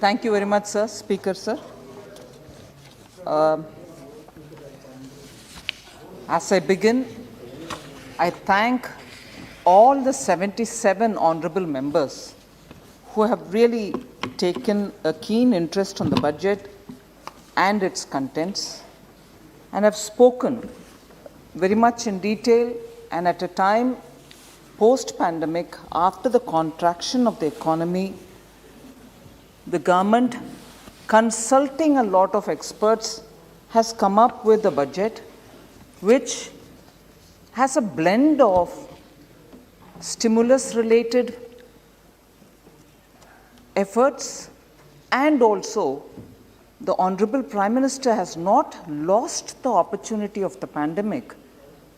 Thank you very much, sir. Speaker, sir. As I begin, I thank all the 77 honorable members who have really taken a keen interest on the budget and its contents and have spoken very much in detail and at a time post-pandemic, after the contraction of the economy, the government, consulting a lot of experts, has come up with a budget which has a blend of stimulus-related efforts, and also the Honorable Prime Minister has not lost the opportunity of the pandemic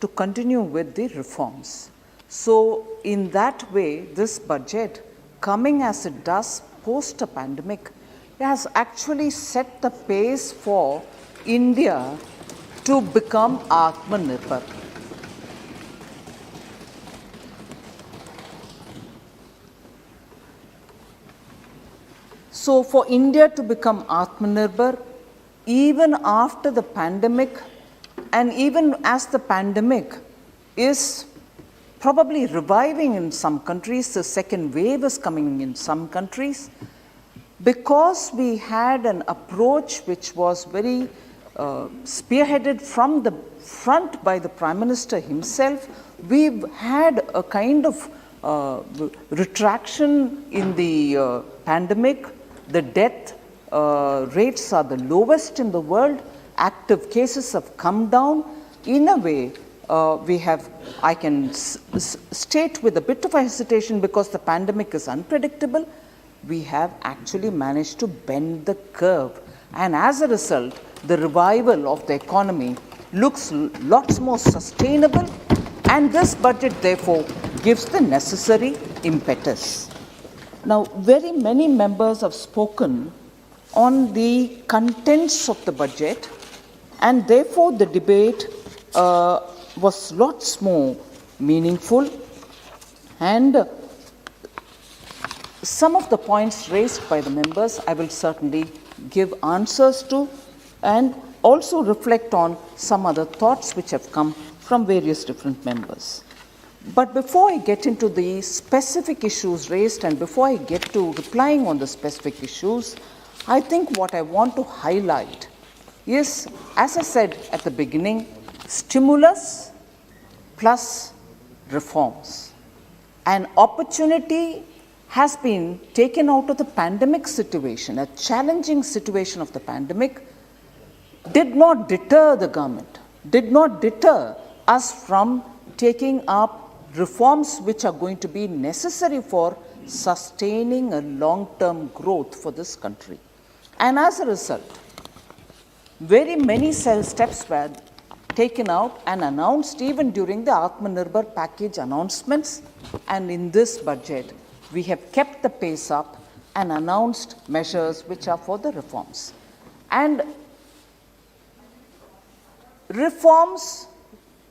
to continue with the reforms. So in that way, this budget, coming as it does post a pandemic, has actually set the pace for India to become Atmanirbhar. So for India to become Atmanirbhar, even after the pandemic, and even as the pandemic is probably reviving in some countries, the second wave is coming in some countries, because we had an approach which was very spearheaded from the front by the Prime Minister himself, we've had a kind of retraction in the pandemic. The death rates are the lowest in the world. Active cases have come down. In a way, I can state with a bit of a hesitation, because the pandemic is unpredictable, we have actually managed to bend the curve. And as a result, the revival of the economy looks lots more sustainable, and this budget therefore gives the necessary impetus. Now, very many members have spoken on the contents of the budget, and therefore the debate was lots more meaningful, and some of the points raised by the members I will certainly give answers to, and also reflect on some other thoughts which have come from various different members. But before I get into the specific issues raised, and before I get to replying on the specific issues, I think what I want to highlight is, as I said at the beginning, stimulus plus reforms. An opportunity has been taken out of the pandemic situation. A challenging situation of the pandemic did not deter the government, did not deter us from taking up reforms which are going to be necessary for sustaining a long-term growth for this country. And as a result, very many steps were taken out and announced even during the Atmanirbhar package announcements. And in this budget, we have kept the pace up and announced measures which are for the reforms. And reforms,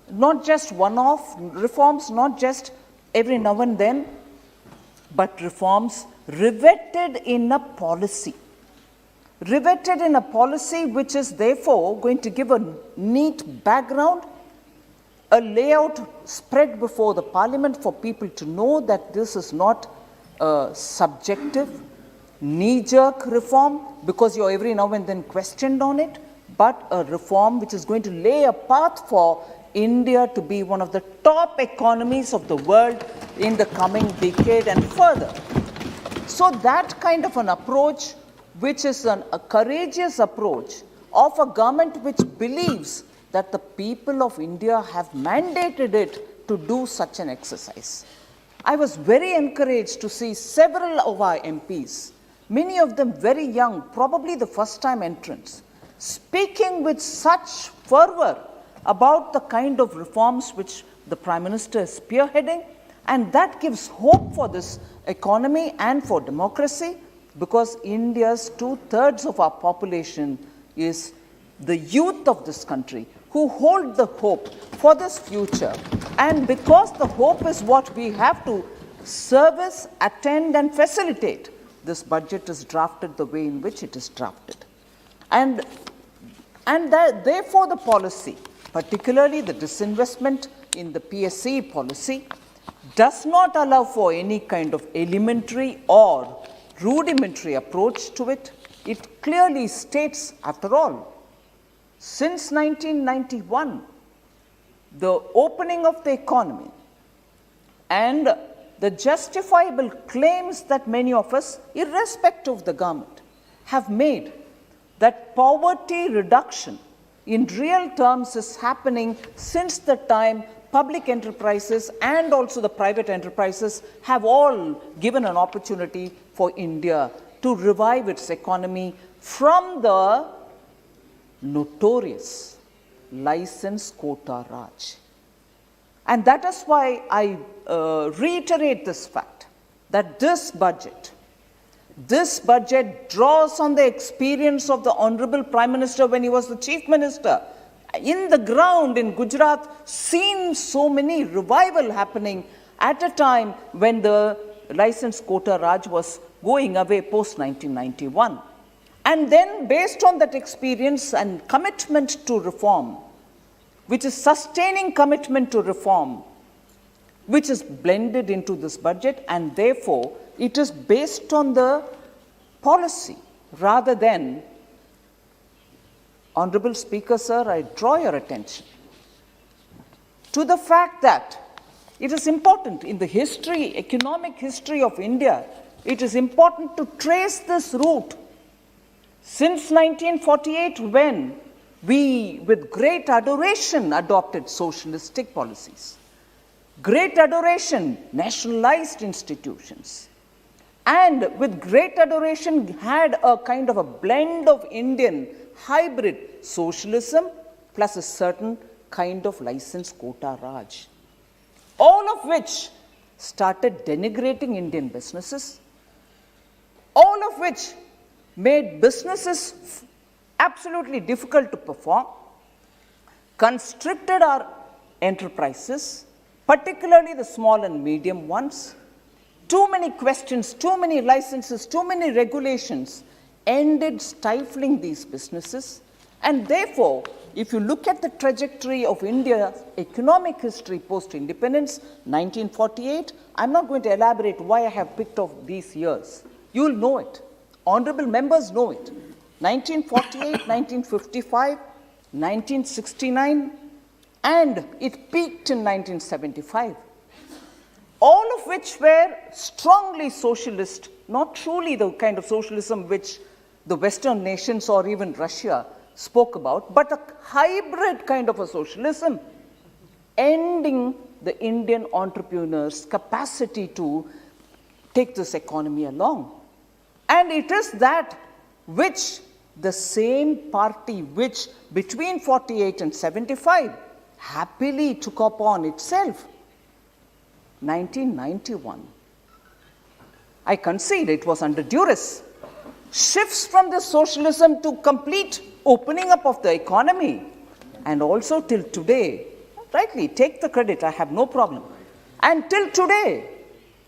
not just one-off, reforms not just every now and then, but reforms riveted in a policy. Riveted in a policy which is therefore going to give a neat background, a layout spread before the Parliament for people to know that this is not a subjective, knee-jerk reform because you're every now and then questioned on it, but a reform which is going to lay a path for India to be one of the top economies of the world in the coming decade and further. So that kind of an approach, which is a courageous approach of a government which believes that the people of India have mandated it to do such an exercise. I was very encouraged to see several of our MPs, many of them very young, probably the first-time entrants, speaking with such fervor about the kind of reforms which the Prime Minister is spearheading, and that gives hope for this economy and for democracy, because India's 2/3 of our population is the youth of this country who hold the hope for this future. And because the hope is what we have to service, attend, and facilitate, this budget is drafted the way in which it is drafted. And therefore, the policy, particularly the disinvestment in the PSE policy, does not allow for any kind of elementary or rudimentary approach to it. It clearly states, after all, since 1991, the opening of the economy and the justifiable claims that many of us, irrespective of the government, have made that poverty reduction in real terms is happening since the time public enterprises and also the private enterprises have all given an opportunity for India to revive its economy from the notorious license quota Raj. And that is why I reiterate this fact that this budget draws on the experience of the Honorable Prime Minister when he was the Chief Minister. In the ground in Gujarat, seen so many revival happening at a time when the license quota Raj was going away post 1991. And then, based on that experience and commitment to reform, which is sustaining commitment to reform, which is blended into this budget, and therefore it is based on the policy rather than, Honorable Speaker, sir, I draw your attention to the fact that it is important in the history, economic history of India, it is important to trace this route. Since 1948, when we, with great adoration, adopted socialistic policies, great adoration, nationalized institutions, and with great adoration had a kind of a blend of Indian hybrid socialism plus a certain kind of license quota Raj, all of which started denigrating Indian businesses, all of which made businesses absolutely difficult to perform, constricted our enterprises, particularly the small and medium ones. Too many questions, too many licenses, too many regulations ended stifling these businesses. And therefore, if you look at the trajectory of India's economic history post-independence, 1948, I'm not going to elaborate why I have picked off these years. You will know it. Honorable members know it. 1948, 1955, 1969, and it peaked in 1975. All of which were strongly socialist, not truly the kind of socialism which the Western nations or even Russia spoke about, but a hybrid kind of a socialism, ending the Indian entrepreneurs' capacity to take this economy along. And it is that which the same party which between 48 and 75 happily took upon itself. 1991. I concede it was under duress. Shifts from the socialism to complete opening up of the economy, and also till today, rightly take the credit, I have no problem. And till today,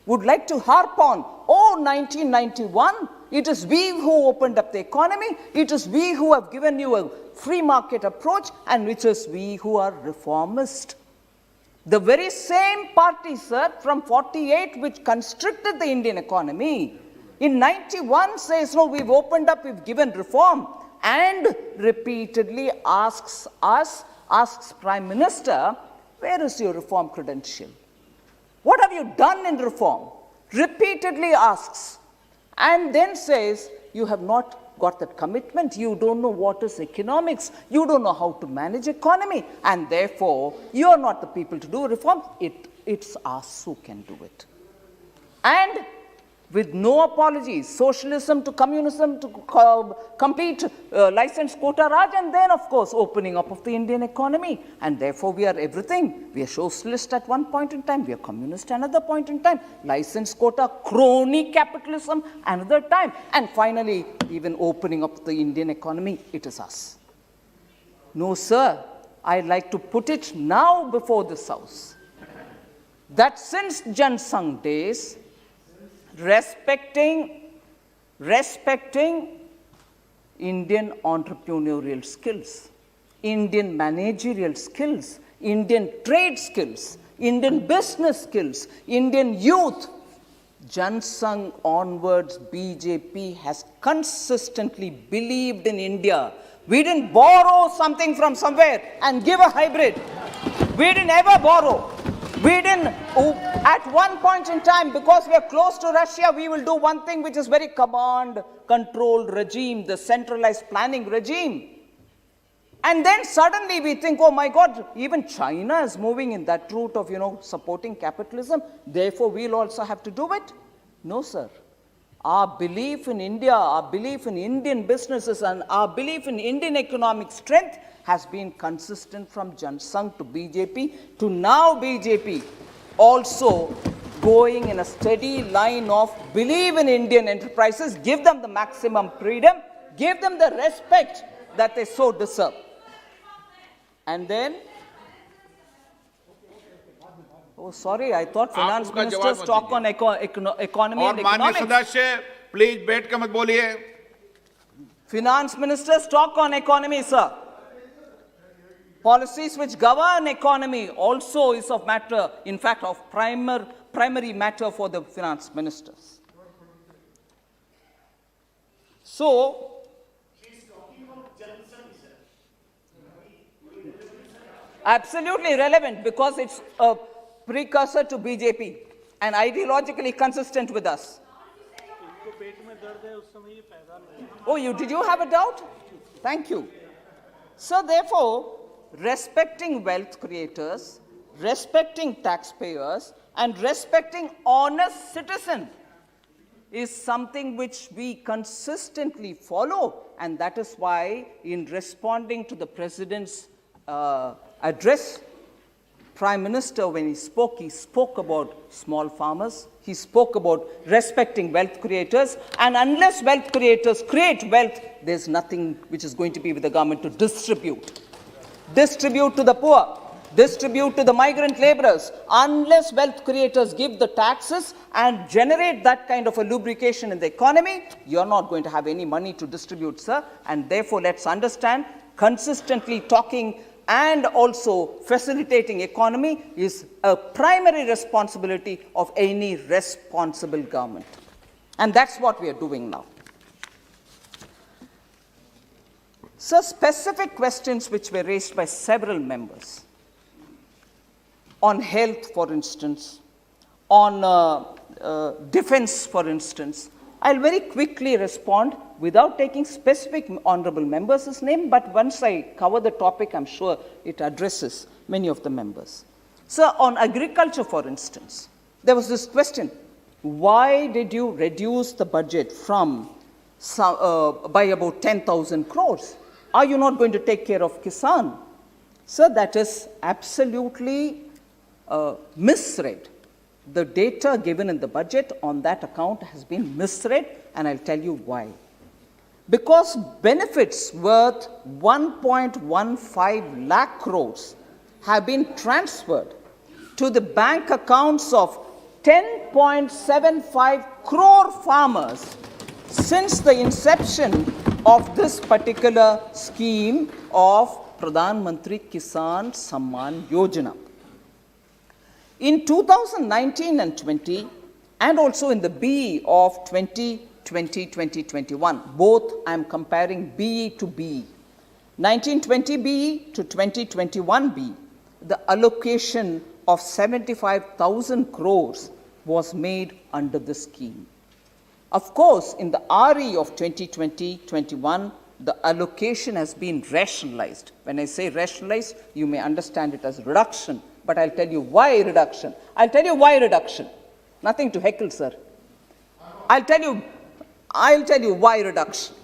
would like to harp on, 1991, it is we who opened up the economy, it is we who have given you a free market approach, and it is we who are reformist. The very same party, sir, from 48, which constricted the Indian economy, in 91 says, no, we've opened up, we've given reform, and repeatedly asks Prime Minister, where is your reform credential? What have you done in reform? Repeatedly asks, and then says, you have not got that commitment, you don't know what is economics, you don't know how to manage economy, and therefore, you are not the people to do reform, it's us who can do it. And with no apologies, socialism to communism to complete license quota Raj, and then of course opening up of the Indian economy, and therefore we are everything. We are socialist at one point in time, we are communist another point in time, license quota, crony capitalism another time, and finally even opening up the Indian economy, it is us. No sir, I like to put it now before this house, that since Jan Sangh days, respecting respecting Indian entrepreneurial skills, Indian managerial skills, Indian trade skills, Indian business skills, Indian youth. Jan Sangh onwards, BJP has consistently believed in India. We didn't borrow something from somewhere and give a hybrid. We didn't ever borrow. We didn't, at one point in time, because we are close to Russia, we will do one thing which is very command-controlled regime, the centralized planning regime. And then suddenly we think, oh my God, even China is moving in that route of, supporting capitalism. Therefore, we'll also have to do it. No, sir. Our belief in India, our belief in Indian businesses, and our belief in Indian economic strength has been consistent from Jan Sangh to BJP to now BJP also going in a steady line of believe in Indian enterprises, give them the maximum freedom, give them the respect that they so deserve. And then, oh sorry, I thought finance minister's talk on economy and economics. सदस्य please बैठ के मत बोलिए. Finance minister's talk on economy, sir. Policies which govern economy also is of matter, in fact, of primary matter for the finance ministers. So, absolutely relevant because it's a precursor to BJP and ideologically consistent with us. Oh, did you have a doubt? Thank you. So therefore, respecting wealth creators, respecting taxpayers, and respecting honest citizens is something which we consistently follow, and that is why in responding to the President's address, Prime Minister, when he spoke about small farmers, he spoke about respecting wealth creators, and unless wealth creators create wealth, there's nothing which is going to be with the government to distribute. Distribute to the poor, distribute to the migrant laborers. Unless wealth creators give the taxes and generate that kind of a lubrication in the economy, you're not going to have any money to distribute, sir. And therefore, let's understand, consistently talking and also facilitating economy is a primary responsibility of any responsible government. And that's what we are doing now. So specific questions which were raised by several members on health, for instance, on defense, for instance, I'll very quickly respond without taking specific honorable members' name, but once I cover the topic, I'm sure it addresses many of the members. So on agriculture, for instance, there was this question, why did you reduce the budget from by about 10,000 crores? Are you not going to take care of Kisan? So that is absolutely misread. The data given in the budget on that account has been misread, and I'll tell you why. Because benefits worth 1.15 lakh crores have been transferred to the bank accounts of 10.75 crore farmers since the inception of this particular scheme of Pradhan Mantri Kisan Samman Yojana. In 2019 and 20, and also in the BE of 2020-2021, both I am comparing BE to BE. 1920 BE to 2021 BE, the allocation of 75,000 crores was made under the scheme. Of course, in the RE of 2020-21, the allocation has been rationalized. When I say rationalized, you may understand it as reduction. But I'll tell you why reduction. I'll tell you why reduction. Nothing to heckle, sir. I'll tell you why reduction.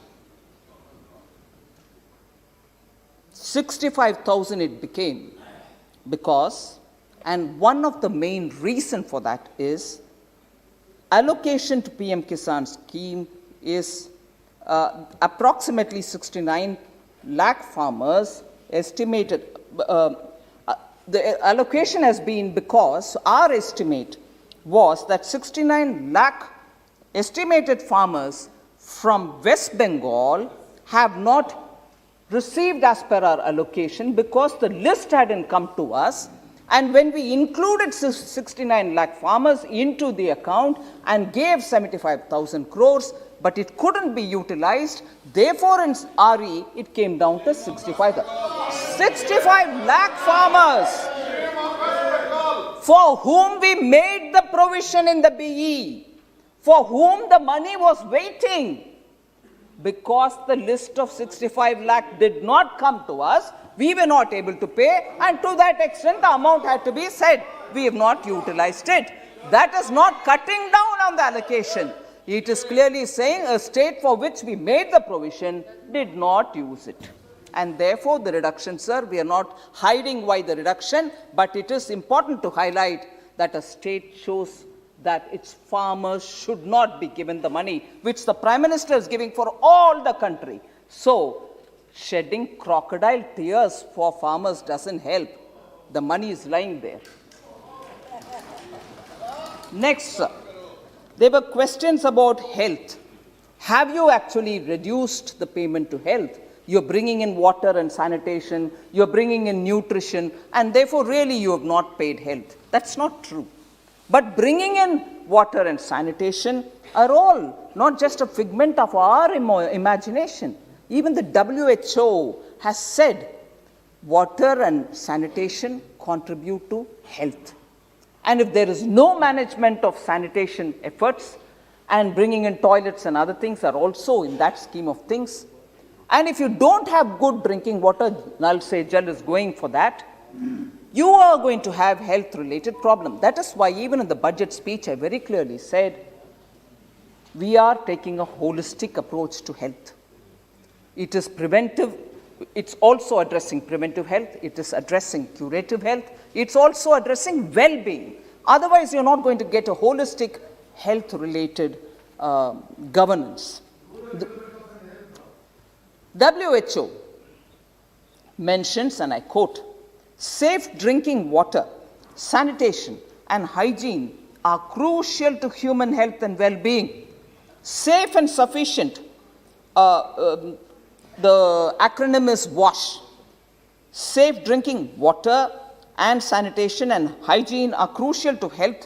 65,000 it became because, and one of the main reason for that is, allocation to PM Kisan scheme is approximately 69 lakh farmers estimated. The allocation has been because our estimate was that 69 lakh estimated farmers from West Bengal have not received as per our allocation because the list hadn't come to us. And when we included 69 lakh farmers into the account and gave 75,000 crores, but it couldn't be utilized, therefore in RE it came down to 65 lakh farmers for whom we made the provision in the BE, for whom the money was waiting. Because the list of 65 lakh did not come to us, we were not able to pay, and to that extent the amount had to be said. We have not utilized it. That is not cutting down on the allocation. It is clearly saying a state for which we made the provision did not use it. And therefore the reduction, sir, we are not hiding why the reduction, but it is important to highlight that a state shows that its farmers should not be given the money which the Prime Minister is giving for all the country. So, shedding crocodile tears for farmers doesn't help. The money is lying there. Next, sir, there were questions about health. Have you actually reduced the payment to health? You're bringing in water and sanitation, you're bringing in nutrition, and therefore really you have not paid health. That's not true. But bringing in water and sanitation are all not just a figment of our imagination. Even the WHO has said water and sanitation contribute to health. And if there is no management of sanitation efforts, and bringing in toilets and other things are also in that scheme of things, and if you don't have good drinking water, Nal Se Jal is going for that, you are going to have health-related problems. That is why even in the budget speech, I very clearly said, we are taking a holistic approach to health. It is preventive, it's also addressing preventive health, it is addressing curative health, it's also addressing well-being. Otherwise, you're not going to get a holistic health-related governance. The WHO mentions, and I quote, safe drinking water, sanitation, and hygiene are crucial to human health and well-being. Safe and sufficient, the acronym is WASH. Safe drinking water and sanitation and hygiene are crucial to health,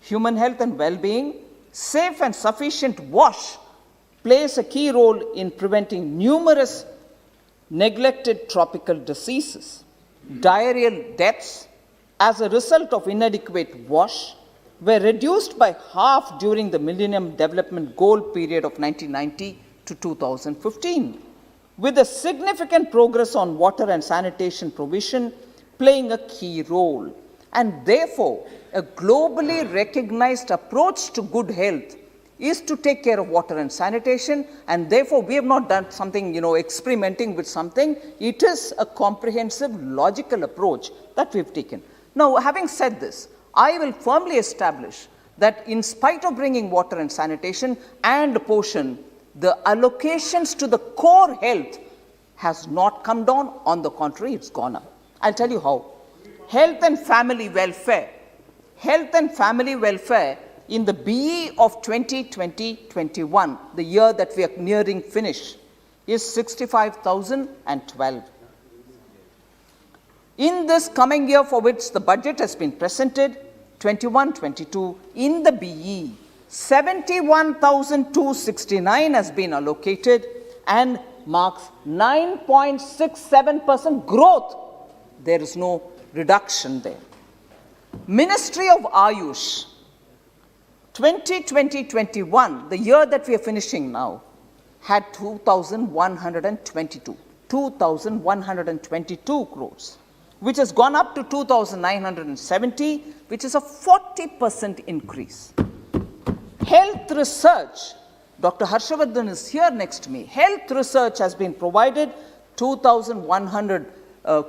human health and well-being. Safe and sufficient WASH plays a key role in preventing numerous neglected tropical diseases. Diarrheal deaths as a result of inadequate WASH were reduced by half during the Millennium Development Goal period of 1990 to 2015, with a significant progress on water and sanitation provision playing a key role. And therefore, a globally recognized approach to good health is to take care of water and sanitation, and therefore we have not done something, experimenting with something. It is a comprehensive, logical approach that we've taken. Now, having said this, I will firmly establish that in spite of bringing water and sanitation and portion, the allocations to the core health has not come down. On the contrary, it's gone up. I'll tell you how. Health and family welfare. Health and family welfare in the BE of 2020-21, the year that we are nearing finish, is 65,012. In this coming year for which the budget has been presented, 21-22, in the BE, 71,269 has been allocated and marks 9.67% growth. There is no reduction there. Ministry of Ayush, 2020-21, the year that we are finishing now, had 2,122 crores, which has gone up to 2,970, which is a 40% increase. Health research, Dr. Harshavardhan is here next to me. Health research has been provided 2,100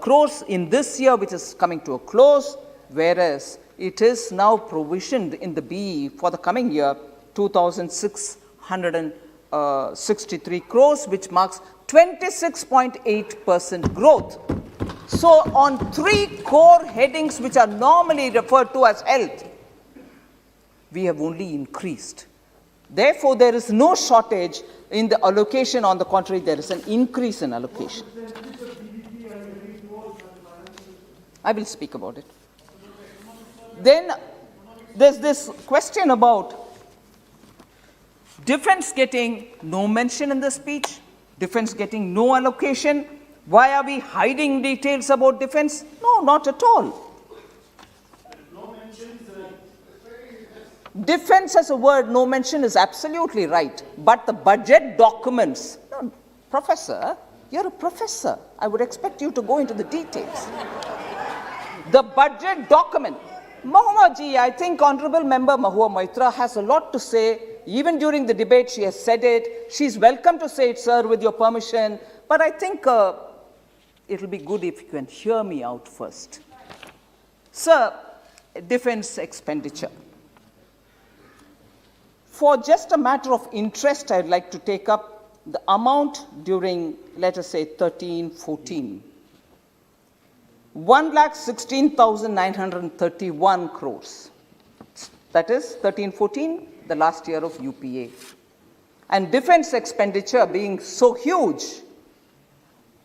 crores in this year, which is coming to a close, whereas it is now provisioned in the BE for the coming year 2,663 crores, which marks 26.8% growth. So on three core headings which are normally referred to as health, we have only increased. Therefore, there is no shortage In the allocation, on the contrary, there is an increase in allocation. I will speak about it. Then there's this question about defense getting no mention in the speech, defense getting no allocation. Why are we hiding details about defense? No, not at all. Defense as a word, no mention, is absolutely right. But the budget documents, no, Professor, you're a professor. I would expect you to go into the details. The budget document. Mahua ji, I think Honorable Member Mahua Moitra has a lot to say. Even during the debate, she has said it. She's welcome to say it, sir, with your permission. But I think it'll be good if you can hear me out first. Sir, defense expenditure. For just a matter of interest, I'd like to take up the amount during, let us say, 13-14. 1,16,931 crores. That is 13-14, the last year of UPA. And defense expenditure being so huge,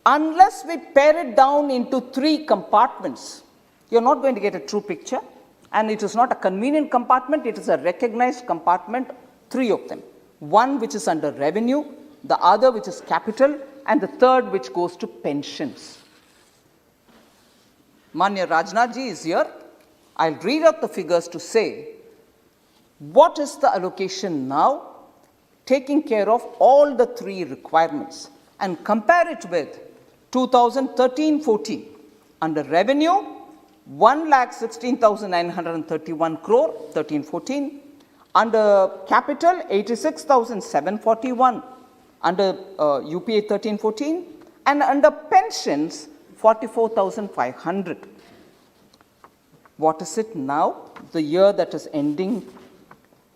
unless we pare it down into 3 compartments, you're not going to get a true picture. And it is not a convenient compartment, it is a recognized compartment, 3 of them. One which is under revenue, the other which is capital, and the third which goes to pensions. Manya Rajnath ji is here. I'll read out the figures to say what is the allocation now, taking care of all the 3 requirements, and compare it with 2013-14. Under revenue, 1,16,931 crore, 13-14. Under capital, 86,741 under UPA 13-14. And under pensions, 44,500. What is it now? The year that is ending,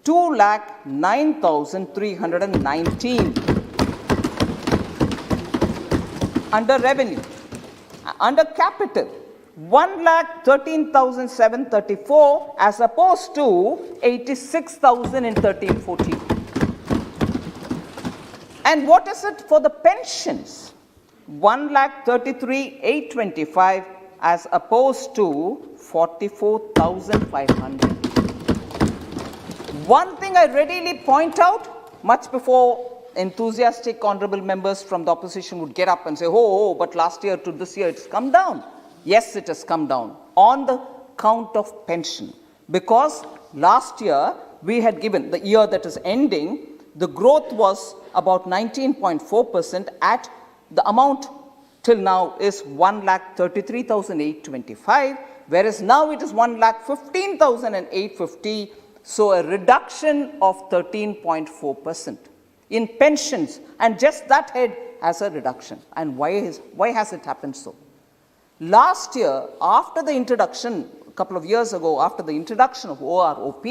2,09,319 under revenue. Under capital, 1,13,734 as opposed to 86,000 in 13-14. And what is it for the pensions? 1,33,825 as opposed to 44,500. One thing I readily point out, much before enthusiastic honorable members from the opposition would get up and say, oh, but last year to this year it's come down. Yes, it has come down on the count of pension. Because last year we had given, the year that is ending, the growth was about 19.4% at the amount till now is 1,33,825, whereas now it is 1,15,850, so a reduction of 13.4% in pensions, and just that head has a reduction. And why has it happened so? Last year, after the introduction, a couple of years ago, after the introduction of OROP,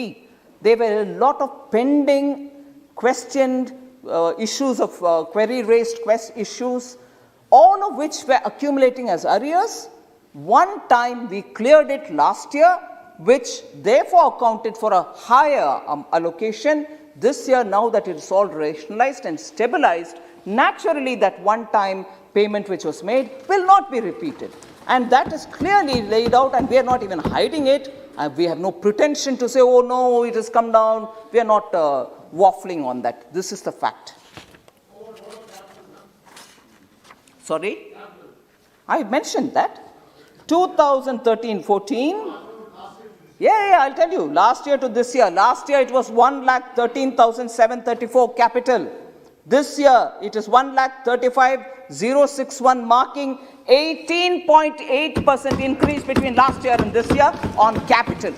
there were a lot of pending, questioned issues of query-raised issues, all of which were accumulating as arrears. One time we cleared it last year, which therefore accounted for a higher allocation. This year, now that it is all rationalized and stabilized, naturally that one-time payment which was made will not be repeated. And that is clearly laid out, and we are not even hiding it. We have no pretension to say, oh no, it has come down. We are not waffling on that. This is the fact. Sorry? I mentioned that. 2013-14. Yeah, I'll tell you. Last year to this year. Last year it was 1,13,734 capital. This year it is 1,35,061, marking 18.8% increase between last year and this year on capital.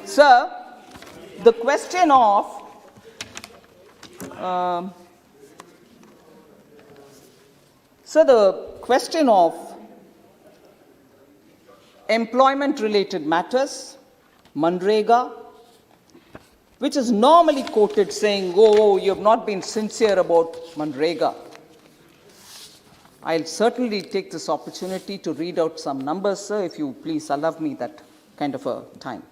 Sir, the question of employment-related matters, Manrega, which is normally quoted saying, oh, you have not been sincere about Manrega. I'll certainly take this opportunity to read out some numbers, sir, if you please allow me that kind of a time.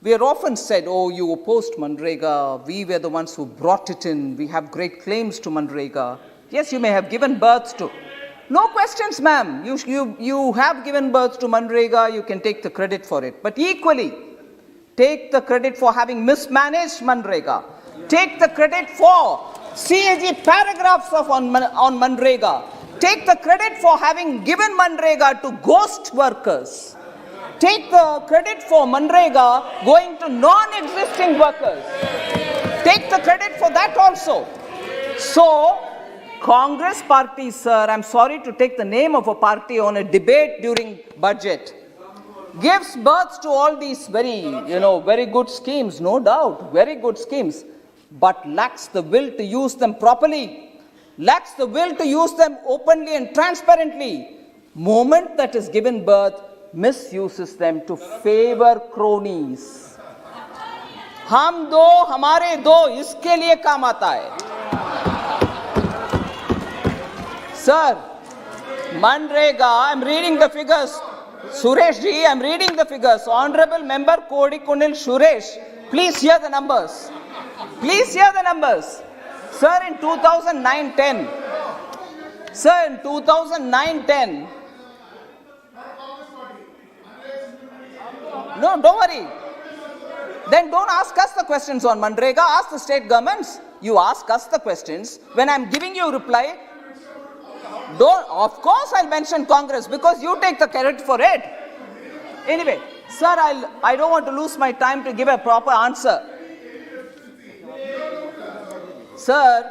We are often said, oh, you opposed Manrega, we were the ones who brought it in, we have great claims to Manrega. Yes, you may have given birth to. No questions, ma'am. You have given birth to Manrega, you can take the credit for it. But equally, take the credit for having mismanaged Manrega. Take the credit for CAG paragraphs on Manrega. Take the credit for having given Manrega to ghost workers. Take the credit for Manrega going to non-existing workers. Take the credit for that also. So, Congress party, sir, I'm sorry to take the name of a party on a debate during budget, gives birth to all these very good schemes, no doubt, very good schemes, but lacks the will to use them properly, lacks the will to use them openly and transparently. Moment that is given birth, misuses them to favor cronies. हम दो हमारे दो इसके लिए काम आता है. Sir, Manrega, I'm reading the figures. Suresh ji, I'm reading the figures. Honorable Member Kodikunil Suresh, please hear the numbers. Please hear the numbers. Sir, in 2009-10, sir, in 2009-10, no, don't worry. Then don't ask us the questions on Manrega, ask the state governments. You ask us the questions. When I'm giving you a reply, of course I'll mention Congress because you take the credit for it. Anyway, sir, I don't want to lose my time to give a proper answer. Sir,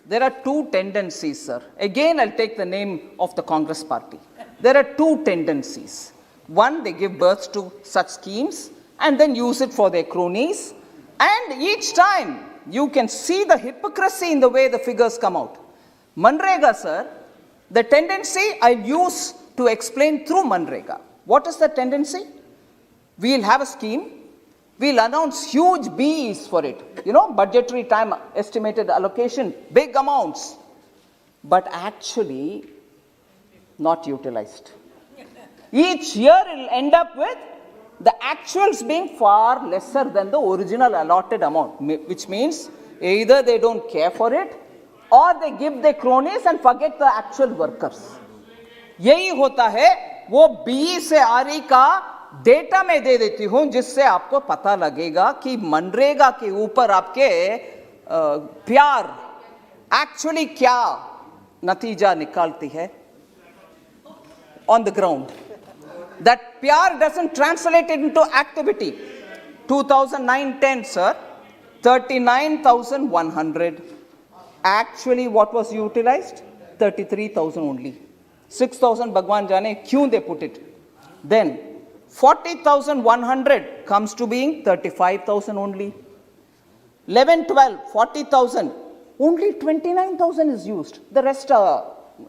there are two tendencies, sir. Again, I'll take the name of the Congress party. There are two tendencies. One, they give birth to such schemes and then use it for their cronies. And each time, you can see the hypocrisy in the way the figures come out. Manrega, sir, the tendency I'll use to explain through Manrega. What is the tendency? We'll have a scheme. We'll announce huge BEs for it. Budgetary time estimated allocation, big amounts. But actually, not utilized. Each year it will end up with the actuals being far lesser than the original allotted amount, which means either they don't care for it or they give their cronies and forget the actual workers. यही होता है, वो BE से RE का data में दे देती हूं जिससे आपको पता लगेगा कि मनरेगा के ऊपर आपके प्यार एक्चुअली क्या नतीजा निकालती है on the ground. That pyar doesn't translate it into activity. 2009-10, sir, 39,100. Actually, what was utilized? 33,000 only. 6,000 Bhagwan Jane, kyun they put it? Then, 40,100 comes to being 35,000 only. 11-12, 40,000. Only 29,000 is used. The rest are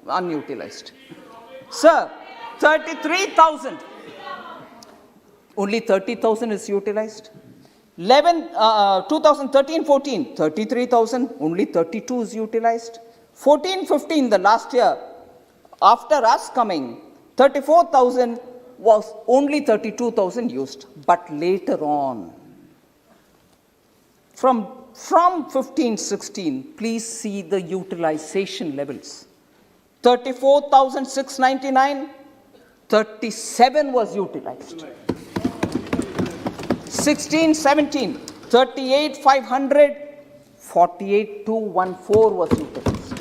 unutilized. Sir, 33,000. Only 30,000 is utilized. 2013-14, 33,000. Only 32 is utilized. 14-15, the last year, after us coming, 34,000 was only 32,000 used. But later on, from 15-16, please see the utilization levels. 34,699, 37 was utilized. 16-17, 38,500, 48,214 was utilized.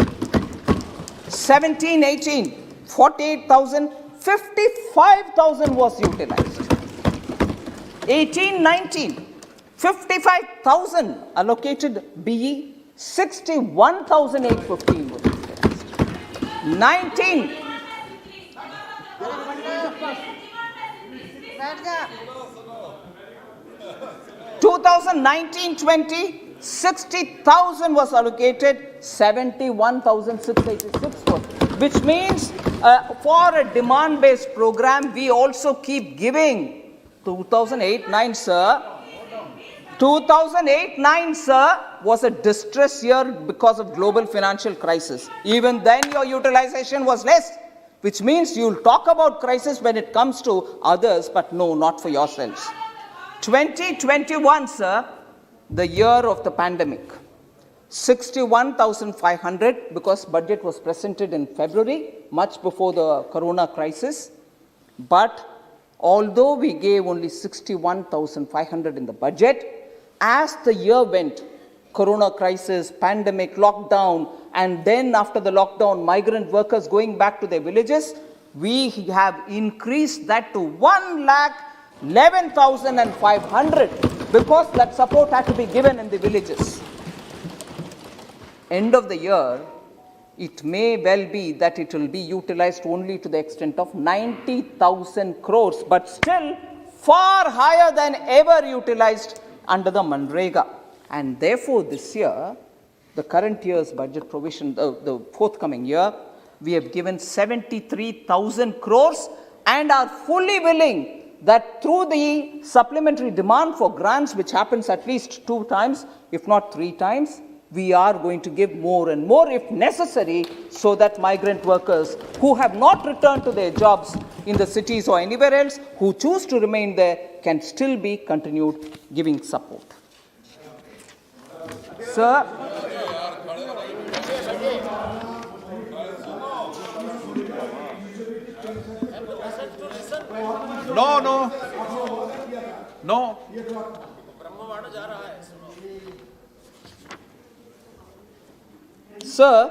17-18, 48,000, 55,000 was utilized. 18-19, 55,000 allocated BE, 61,815 was utilized. 19. (2019-20) 60,000 was allocated, 71,686 was, which means for a demand-based program, we also keep giving. 2008-9, sir. 2008-9, sir, was a distress year because of global financial crisis. Even then, your utilization was less, which means you'll talk about crisis when it comes to others, but no, not for yourselves. 2021, sir, the year of the pandemic, 61,500 because budget was presented in February, much before the corona crisis. But although we gave only 61,500 in the budget, as the year went, corona crisis, pandemic, lockdown, and then after the lockdown, migrant workers going back to their villages, we have increased that to 1,11,500 because that support had to be given in the villages. End of the year, it may well be that it will be utilized only to the extent of 90,000 crores, but still far higher than ever utilized under the Manrega. And therefore, this year, the current year's budget provision, the forthcoming year, we have given 73,000 crores and are fully willing that through the supplementary demand for grants, which happens at least 2 times, if not 3 times, we are going to give more and more if necessary so that migrant workers who have not returned to their jobs in the cities or anywhere else, who choose to remain there, can still be continued giving support. Sir, No. Sir,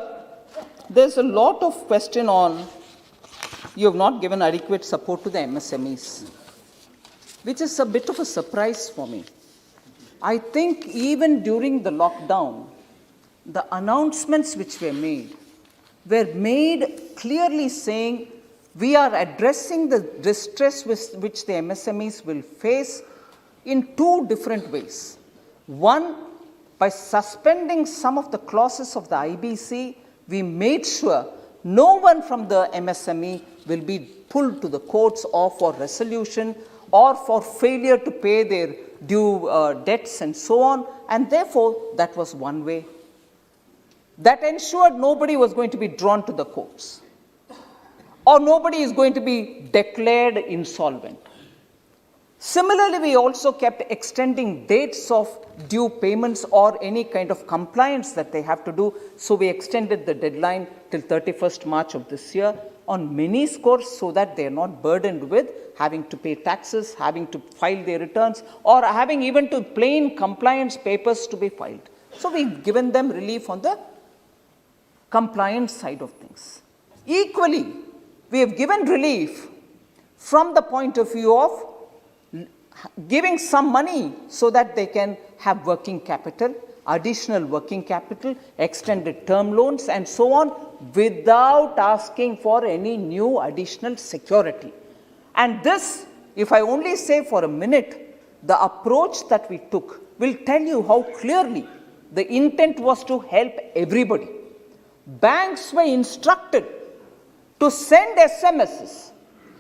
there's a lot of question on you have not given adequate support to the MSMEs, which is a bit of a surprise for me. I think even during the lockdown, the announcements which were made clearly saying we are addressing the distress which the MSMEs will face in 2 different ways. One, by suspending some of the clauses of the IBC, we made sure no one from the MSME will be pulled to the courts or for resolution or for failure to pay their due debts and so on. And therefore, that was one way. That ensured nobody was going to be drawn to the courts or nobody is going to be declared insolvent. Similarly, we also kept extending dates of due payments or any kind of compliance that they have to do. So we extended the deadline till 31st March of this year on many scores so that they are not burdened with having to pay taxes, having to file their returns, or having even to plain compliance papers to be filed. So we've given them relief on the compliance side of things. Equally, we have given relief from the point of view of giving some money so that they can have working capital, additional working capital, extended term loans, and so on, without asking for any new additional security. And this, if I only say for a minute, the approach that we took will tell you how clearly the intent was to help everybody. Banks were instructed to send SMSs,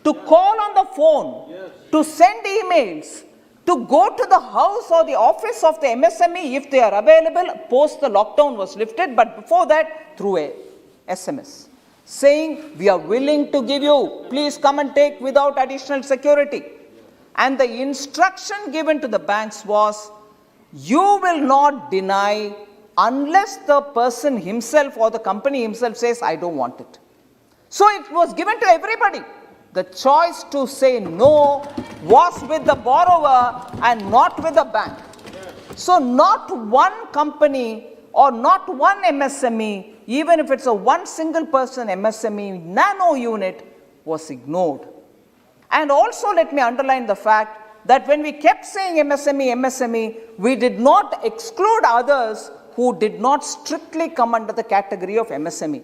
to call on the phone, to send emails, to go to the house or the office of the MSME if they are available post the lockdown was lifted, but before that through a SMS saying we are willing to give you, please come and take without additional security. And the instruction given to the banks was, you will not deny unless the person himself or the company himself says, I don't want it. So it was given to everybody. The choice to say no was with the borrower and not with the bank. So not one company or not one MSME, even if it's a one single person MSME nano unit, was ignored. And also let me underline the fact that when we kept saying MSME, we did not exclude others who did not strictly come under the category of MSME.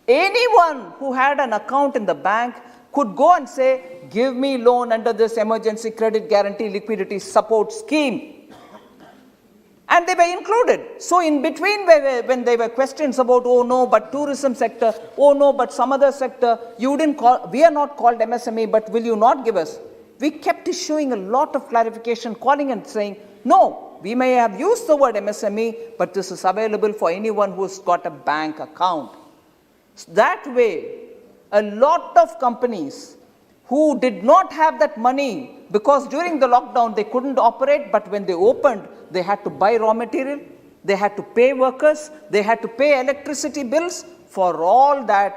Anyone who had an account in the bank could go and say, give me loan under this emergency credit guarantee liquidity support scheme. And they were included. So in between, when there were questions about, oh no, but tourism sector, oh no, but some other sector, you didn't call, we are not called MSME, but will you not give us? We kept issuing a lot of clarification, calling and saying, no, we may have used the word MSME, but this is available for anyone who's got a bank account. That way, a lot of companies who did not have that money because during the lockdown they couldn't operate, but when they opened, they had to buy raw material, they had to pay workers, they had to pay electricity bills. For all that,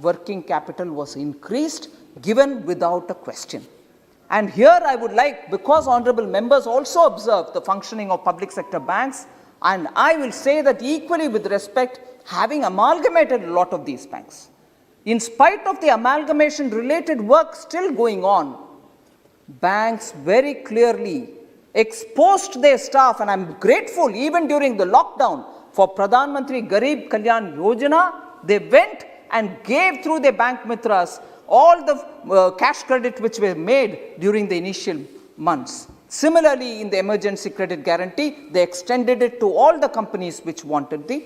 working capital was increased, given without a question. And here I would like, because honorable members also observe the functioning of public sector banks, and I will say that equally with respect, having amalgamated a lot of these banks, in spite of the amalgamation related work still going on, banks very clearly exposed their staff, and I'm grateful even during the lockdown for Pradhan Mantri Garib Kalyan Yojana, they went and gave through their bank mitras all the cash credit which were made during the initial months. Similarly, in the emergency credit guarantee, they extended it to all the companies which wanted the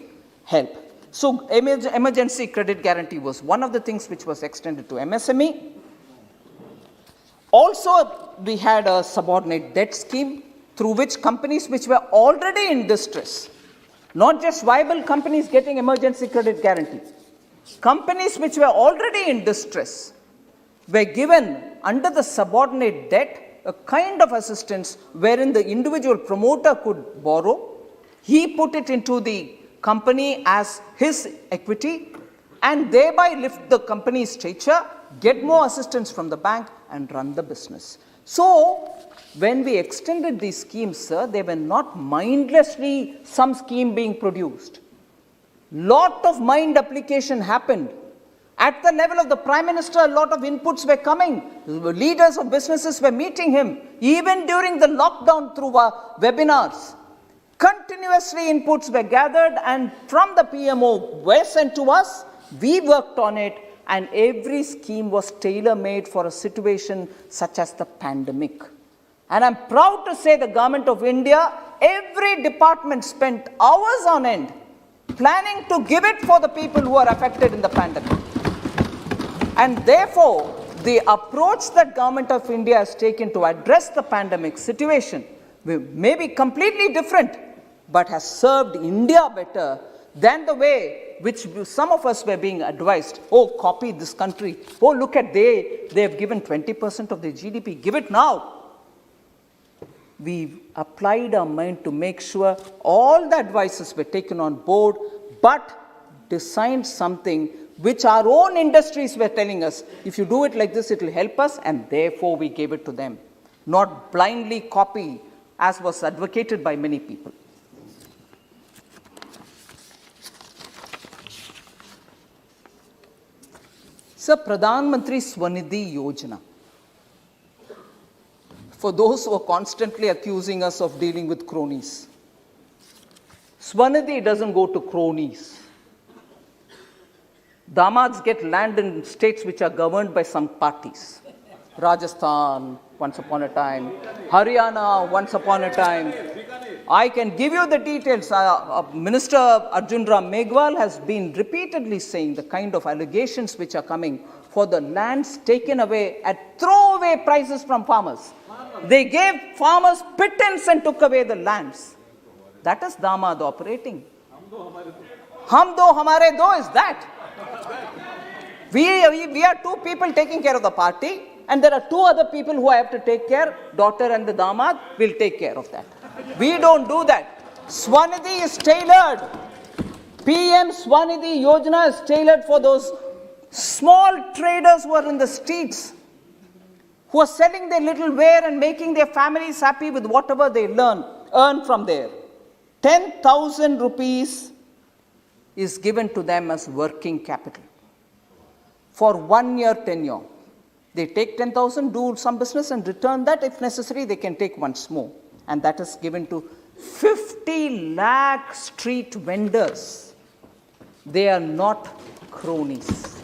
help. So, emergency credit guarantee was one of the things which was extended to MSME. Also, we had a subordinate debt scheme through which companies which were already in distress, not just viable companies getting emergency credit guarantee, companies which were already in distress were given under the subordinate debt a kind of assistance wherein the individual promoter could borrow, he put it into the company as his equity and thereby lift the company's stature, get more assistance from the bank and run the business. So, when we extended these schemes, sir, they were not mindlessly some scheme being produced. Lot of mind application happened. At the level of the Prime Minister, a lot of inputs were coming. Leaders of businesses were meeting him. Even during the lockdown through webinars, continuously inputs were gathered and from the PMO were sent to us. We worked on it and every scheme was tailor-made for a situation such as the pandemic. And I'm proud to say the Government of India, every department spent hours on end planning to give it for the people who are affected in the pandemic. And therefore, the approach that Government of India has taken to address the pandemic situation may be completely different, but has served India better than the way which some of us were being advised. Oh, copy this country. Oh, look at they have given 20% of their GDP. Give it now. We applied our mind to make sure all the advices were taken on board, but designed something which our own industries were telling us, if you do it like this, it will help us, and therefore we gave it to them. Not blindly copy, as was advocated by many people. Sir, Pradhan Mantri Swanidhi Yojana. For those who are constantly accusing us of dealing with cronies, Swanidhi doesn't go to cronies. Damads get land in states which are governed by some parties. Rajasthan, once upon a time. Haryana, once upon a time. I can give you the details. Minister Arjun Ram Meghwal has been repeatedly saying the kind of allegations which are coming for the lands taken away at throwaway prices from farmers. They gave farmers pittance and took away the lands. That is Damad operating. Hum do hamare do is that. We are two people taking care of the party, and there are two other people who I have to take care. Daughter and the Damad will take care of that. We don't do that. Swanidhi is tailored. PM Swanidhi Yojana is tailored for those small traders who are in the streets, who are selling their little ware and making their families happy with whatever they earn from there. 10,000 rupees is given to them as working capital for 1 year tenure. They take 10,000, do some business and return that. If necessary, they can take once more. And that is given to 50 lakh street vendors. They are not cronies.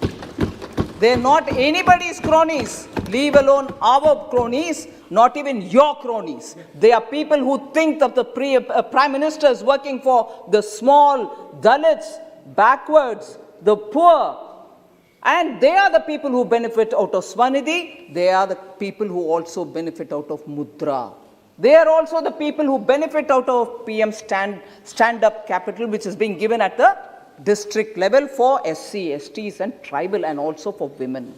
They are not anybody's cronies, leave alone our cronies, not even your cronies. They are people who think that the Prime Minister is working for the small, Dalits, backwards, the poor. And they are the people who benefit out of Swanidhi. They are the people who also benefit out of Mudra. They are also the people who benefit out of PM stand-up capital, which is being given at the district level for SC, STs and tribal, and also for women.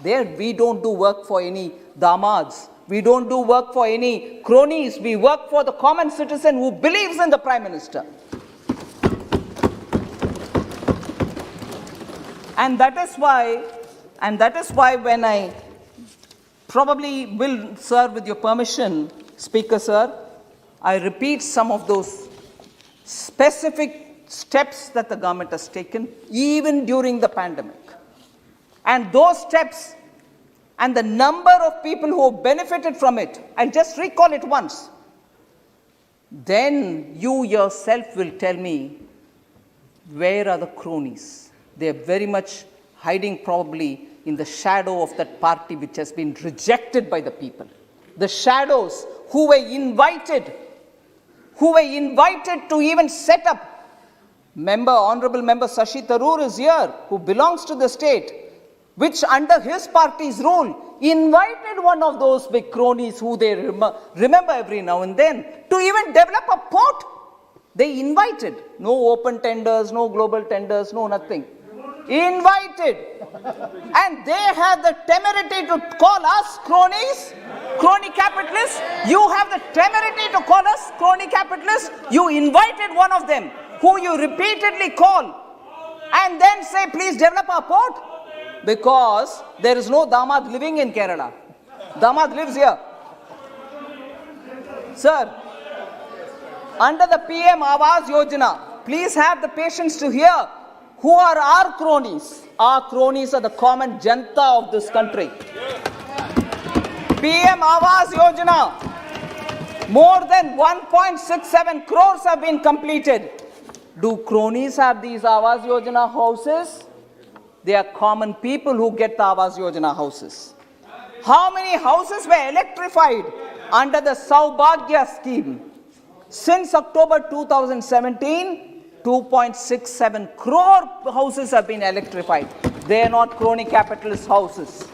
There we don't do work for any damads. We don't do work for any cronies. We work for the common citizen who believes in the Prime Minister. And that is why when I probably will, sir, with your permission, Speaker, sir, I repeat some of those specific steps that the government has taken, even during the pandemic. And those steps and the number of people who have benefited from it, I'll just recall it once. Then you yourself will tell me, where are the cronies? They are very much hiding probably in the shadow of that party which has been rejected by the people. The shadows who were invited to even set up. Honorable Member Shashi Tharoor is here, who belongs to the state, which under his party's rule invited one of those big cronies who they remember every now and then to even develop a port. They invited. No open tenders, no global tenders, no nothing. Invited. And they have the temerity to call us cronies, crony capitalists. You have the temerity to call us crony capitalists. You invited one of them who you repeatedly call and then say, please develop our port. Because there is no damad living in Kerala. Damad lives here. Sir, under the PM Awas Yojana, please have the patience to hear who are our cronies. Our cronies are the common janta of this country. PM Awas Yojana, more than 1.67 crores have been completed. Do cronies have these Awas Yojana houses? They are common people who get the Awas Yojana houses. How many houses were electrified under the Saubhagya scheme? Since October 2017, 2.67 crore houses have been electrified. They are not crony capitalist houses.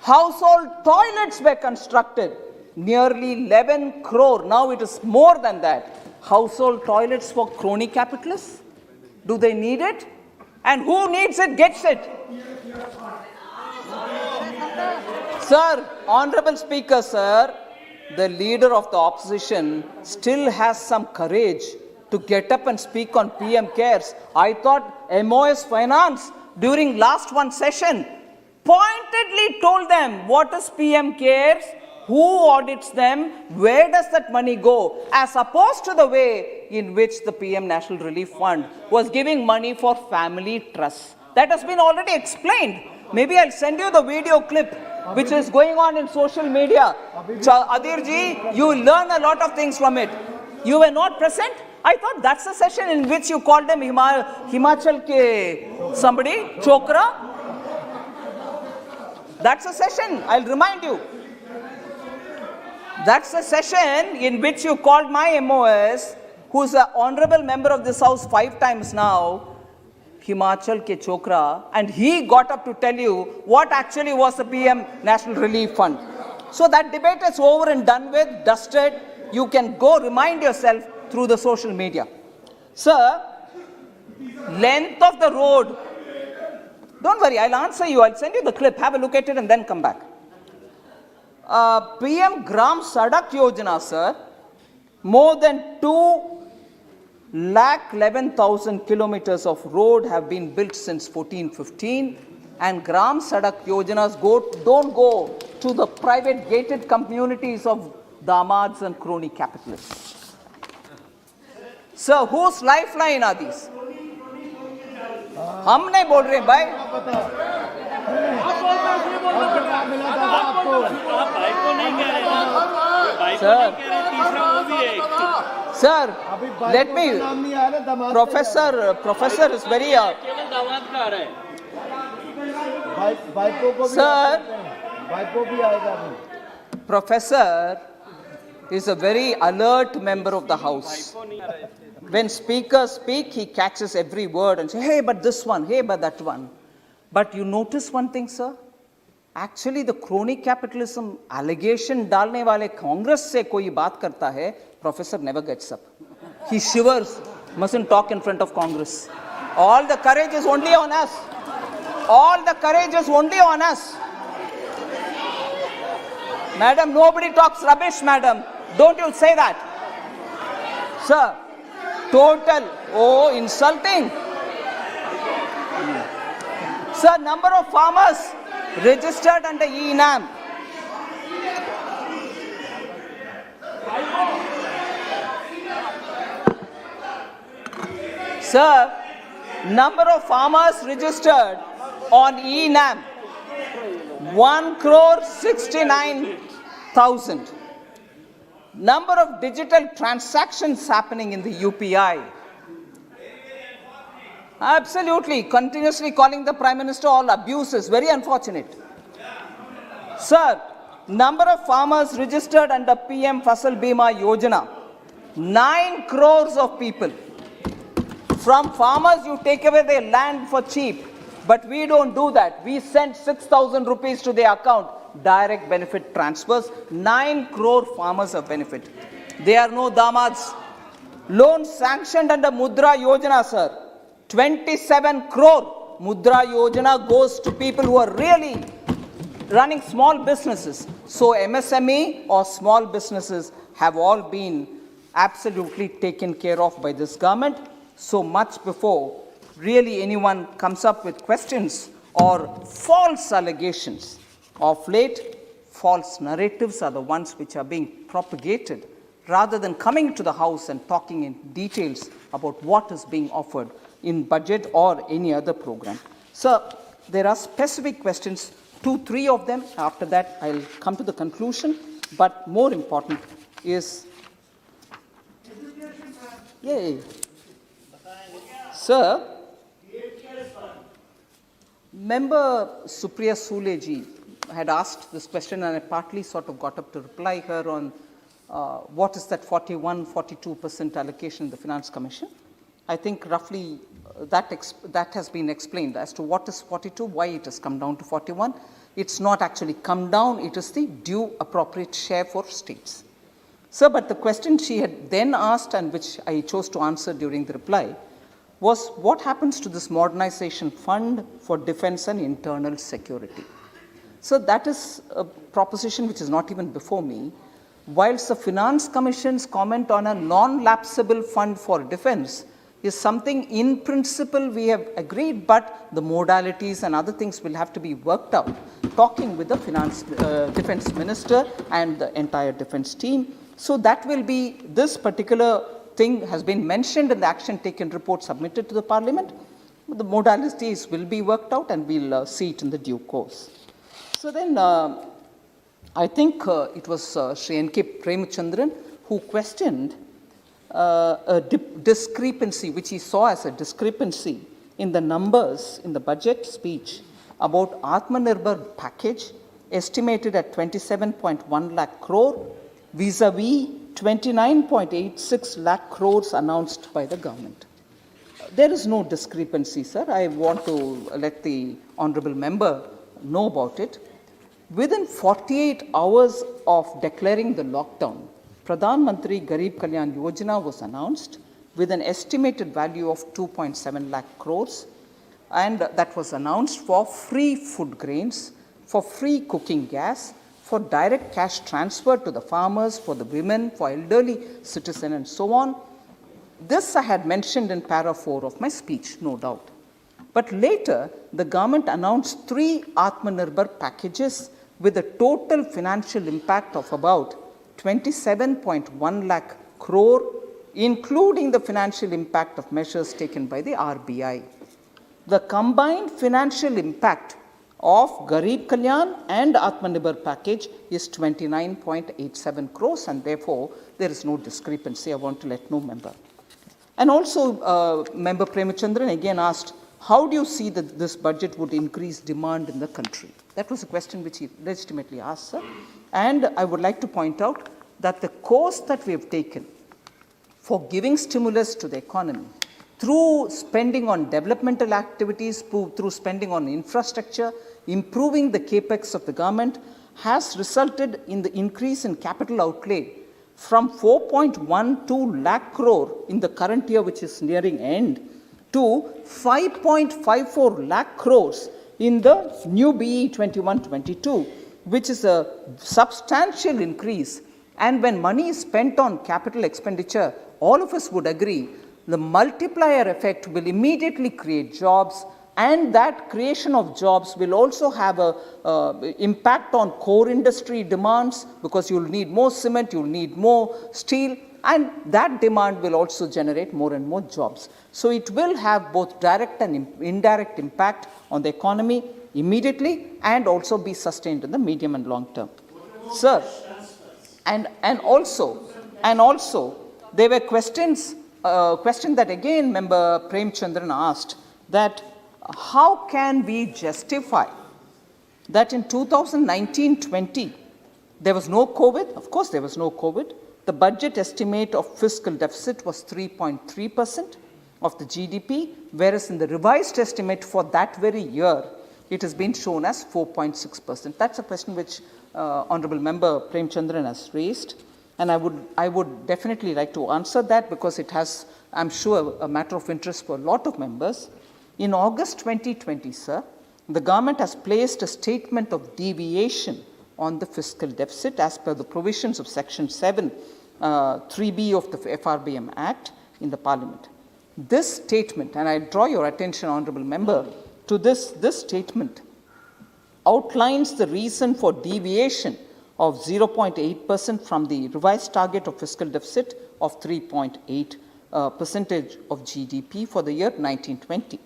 Household toilets were constructed. Nearly 11 crore. Now it is more than that. Household toilets for crony capitalists? Do they need it? And who needs it gets it. Sir, Honorable Speaker, sir, the leader of the opposition still has some courage to get up and speak on PM Cares. I thought MOS Finance during last one session pointedly told them what is PM Cares, who audits them, where does that money go, as opposed to the way in which the PM National Relief Fund was giving money for family trusts. That has been already explained. Maybe I'll send you the video clip which is going on in social media. Adir ji, you will learn a lot of things from it. You were not present? I thought that's the session in which you called them Himachal ke somebody, Chokra. That's a session, I'll remind you. That's the session in which you called my MOS, who's an honorable member of this house 5 times now, Himachal ke Chokra, and he got up to tell you what actually was the PM National Relief Fund. So that debate is over and done with, dusted. You can go remind yourself through the social media. Sir, length of the road. Don't worry, I'll answer you. I'll send you the clip. Have a look at it and then come back. PM Gram Sadak Yojana, sir, more than 2,11,000 kilometers of road have been built since 14-15, and Gram Sadak Yojanas don't go to the private gated communities of damads and crony capitalists. Sir, whose lifeline are these? हम नहीं बोल रहे भाई. Sir, let me. Professor is very. Sir, Professor is a very alert member of the House. When speakers speak, he catches every word and says, hey, but this one, hey, but that one. But you notice one thing, sir? Actually, the crony capitalism allegation डालने वाले Congress से कोई बात करता है, Professor never gets up. He shivers, mustn't talk in front of Congress. All the courage is only on us. All the courage is only on us. Madam, nobody talks rubbish, madam. Don't you say that. Sir, total, oh, insulting. Sir, number of farmers registered under E-NAM. Sir, number of farmers registered on E-NAM, 1,69,000. Number of digital transactions happening in the UPI. Absolutely, continuously calling the Prime Minister all abuses, very unfortunate. Sir, number of farmers registered under PM Fasal Bima Yojana, 9 crores of people. From farmers, you take away their land for cheap, but we don't do that. We send 6,000 rupees to their account, direct benefit transfers. 9 crore farmers have benefited. There are no damads. Loans sanctioned under Mudra Yojana, sir. 27 crore Mudra Yojana goes to people who are really running small businesses. So MSME or small businesses have all been absolutely taken care of by this government. So much before really anyone comes up with questions or false allegations. Of late, false narratives are the ones which are being propagated rather than coming to the House and talking in details about what is being offered in budget or any other program. Sir, there are specific questions, 2-3 of them. After that, I'll come to the conclusion. But more important is, Sir, Member Supriya Sule ji had asked this question, and I partly sort of got up to reply her on what is that 41-42% allocation in the Finance Commission. I think roughly that has been explained as to what is 42, why it has come down to 41. It's not actually come down, it is the due appropriate share for states. Sir, but the question she had then asked, and which I chose to answer during the reply, was what happens to this modernization fund for defense and internal security? So that is a proposition which is not even before me. Whilst the Finance Commission's comment on a non-lapsable fund for defense is something in principle we have agreed, but the modalities and other things will have to be worked out, talking with the defense minister and the entire defense team. So that will be, this particular thing has been mentioned in the action taken report submitted to the Parliament. The modalities will be worked out and we'll see it in the due course. So then I think it was Shri N.K. Premchandran who questioned a discrepancy, which he saw as a discrepancy in the numbers in the budget speech about Atmanirbhar package estimated at 27.1 lakh crore vis-a-vis 29.86 lakh crores announced by the government. There is no discrepancy, sir. I want to let the honorable member know about it. Within 48 hours of declaring the lockdown, Pradhan Mantri Garib Kalyan Yojana was announced with an estimated value of 2.7 lakh crores, and that was announced for free food grains, for free cooking gas, for direct cash transfer to the farmers, for the women, for elderly citizens, and so on. This I had mentioned in para 4 of my speech, no doubt. But later, the government announced 3 Atmanirbhar packages with a total financial impact of about 27.1 lakh crore, including the financial impact of measures taken by the RBI. The combined financial impact of Garib Kalyan and Atmanirbhar package is 29.87 crores, and therefore there is no discrepancy. I want to let no member. And also, Member Premchandran again asked, how do you see that this budget would increase demand in the country? That was a question which he legitimately asked, sir. And I would like to point out that the course that we have taken for giving stimulus to the economy through spending on developmental activities, through spending on infrastructure, improving the capex of the government, has resulted in the increase in capital outlay from 4.12 lakh crore in the current year, which is nearing end, to 5.54 lakh crores in the new BE 21-22, which is a substantial increase. And when money is spent on capital expenditure, all of us would agree the multiplier effect will immediately create jobs, and that creation of jobs will also have a impact on core industry demands, because you'll need more cement, you'll need more steel, and that demand will also generate more and more jobs. So it will have both direct and indirect impact on the economy immediately, and also be sustained in the medium and long term. Sir, and also there were questions that again Member Prem Chandran asked, that how can we justify that in 2019-20 there was no COVID? Of course there was no COVID. The budget estimate of fiscal deficit was 3.3% of the GDP, whereas in the revised estimate for that very year, it has been shown as 4.6%. That's a question which Honorable Member Prem Chandran has raised, and I would definitely like to answer that, because it has, I'm sure, a matter of interest for a lot of members. In August 2020, sir, the government has placed a statement of deviation on the fiscal deficit as per the provisions of Section 7, 3B of the FRBM Act in the Parliament. This statement, and I draw your attention, Honorable Member, to this statement outlines the reason for deviation of 0.8% from the revised target of fiscal deficit of 3.8% of GDP for the year 1920.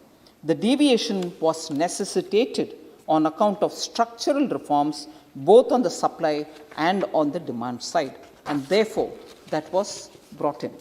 The deviation was necessitated on account of structural reforms both on the supply and on the demand side, and therefore that was brought in.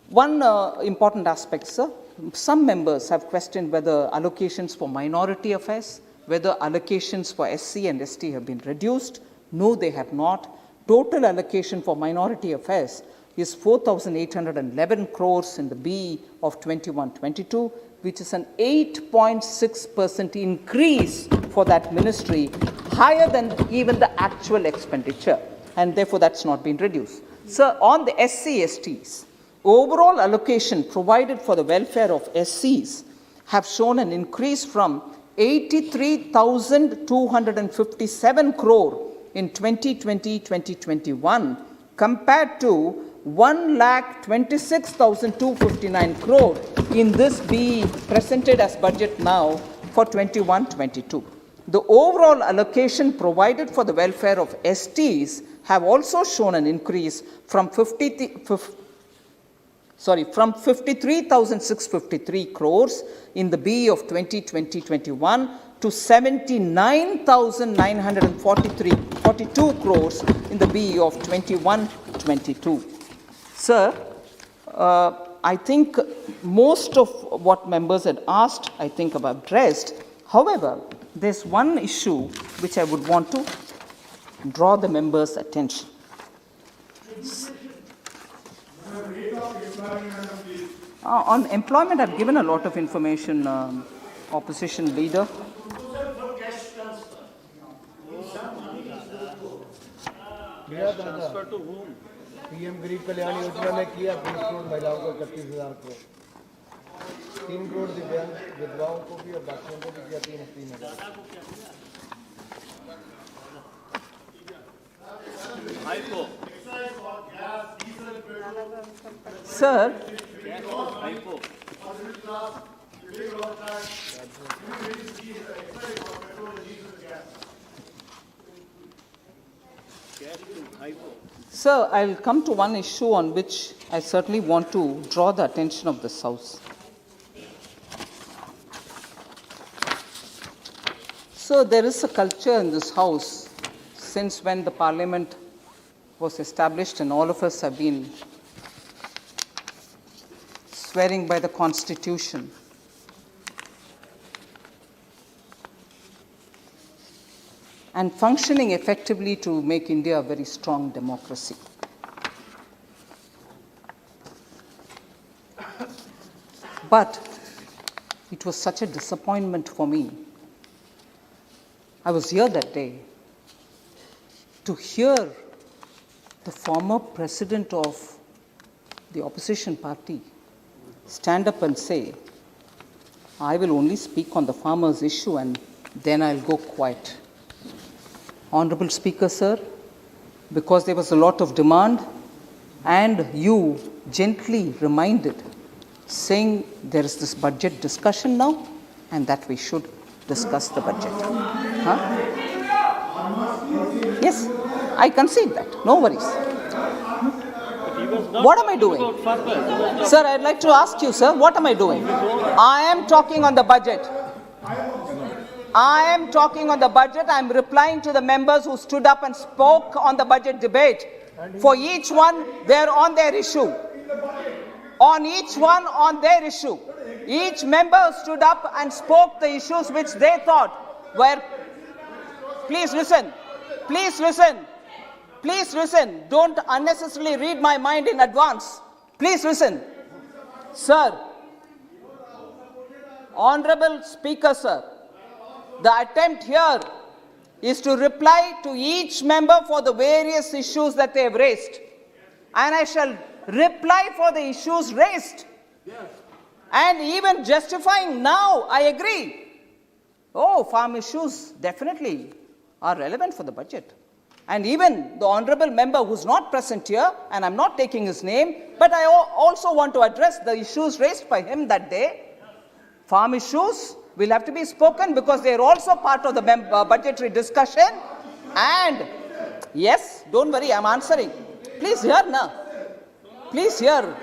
One important aspect, sir, some members have questioned whether allocations for minority affairs, whether allocations for SC and ST have been reduced. No, they have not. Total allocation for minority affairs is 4,811 crores in the BE of 21-22, which is an 8.6% increase for that ministry, higher than even the actual expenditure, and therefore that's not been reduced. Sir, on the SC/STs, overall allocation provided for the welfare of SCs have shown an increase from 83,257 crore in 2020-2021 compared to 1,26,259 crore in this be presented as budget now for 21-22. The overall allocation provided for the welfare of STs have also shown an increase from 53,653 crores in the BE of 2020-21 to 79,942 crores in the BE of 21-22. Sir, I think most of what members had asked, I think I've addressed. However, there's one issue which I would want to draw the members' attention. On employment, I've given a lot of information, opposition leader. Transfer to home PM Garib Kalyan योजना में किया 20 करोड़ महिलाओं को 31,000 करोड़ 3 करोड़ दिव्यांग विधवाओं को भी और बाकियों को भी किया 3,000 Sir, Sir, I'll come to one issue on which I certainly want to draw the attention of this House. So there is a culture in this House since when the Parliament was established, and all of us have been swearing by the Constitution. And functioning effectively to make India a very strong democracy. But it was such a disappointment for me. I was here that day to hear the former president of the opposition party stand up and say, I will only speak on the farmers' issue and then I'll go quiet. Honorable Speaker, sir, because there was a lot of demand and you gently reminded, saying there is this budget discussion now and that we should discuss the budget. Huh? Yes, I concede that. No worries. What am I doing? Sir, I'd like to ask you, sir, what am I doing? I am talking on the budget. I am talking on the budget. I am replying to the members who stood up and spoke on the budget debate. For each one, they're on their issue. On each one, on their issue. Each member stood up and spoke the issues which they thought were. Please listen. Please listen. Please listen. Don't unnecessarily read my mind in advance. Please listen. Sir, Honorable Speaker, sir, the attempt here is to reply to each member for the various issues that they have raised. And I shall reply for the issues raised. Yes. And even justifying now, I agree. Oh, farm issues definitely are relevant for the budget. And even the honorable member who's not present here, and I'm not taking his name, but I also want to address the issues raised by him that day. Farm issues will have to be spoken because they are also part of the budgetary discussion. And yes, don't worry, I'm answering. Please hear now. Please hear.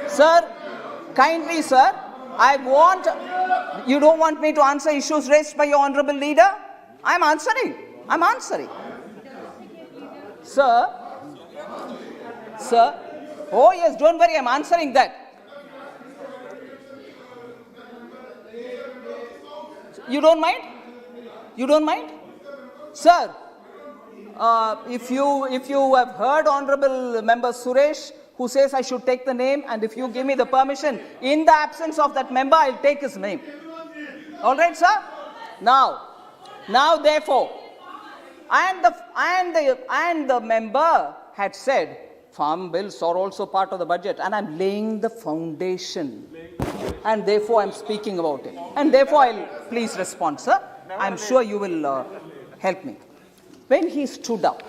Sir, kindly, sir, you don't want me to answer issues raised by your honorable leader? I'm answering. I'm answering. Sir, oh yes, don't worry, I'm answering that. You don't mind? You don't mind? Sir, if you have heard Honorable Member Suresh, who says I should take the name, and if you give me the permission, in the absence of that member, I'll take his name. All right, sir? Now therefore, and the member had said, farm bills are also part of the budget, and I'm laying the foundation. And therefore, I'm speaking about it. And therefore, I'll please respond, sir. I'm sure you will help me. When he stood up,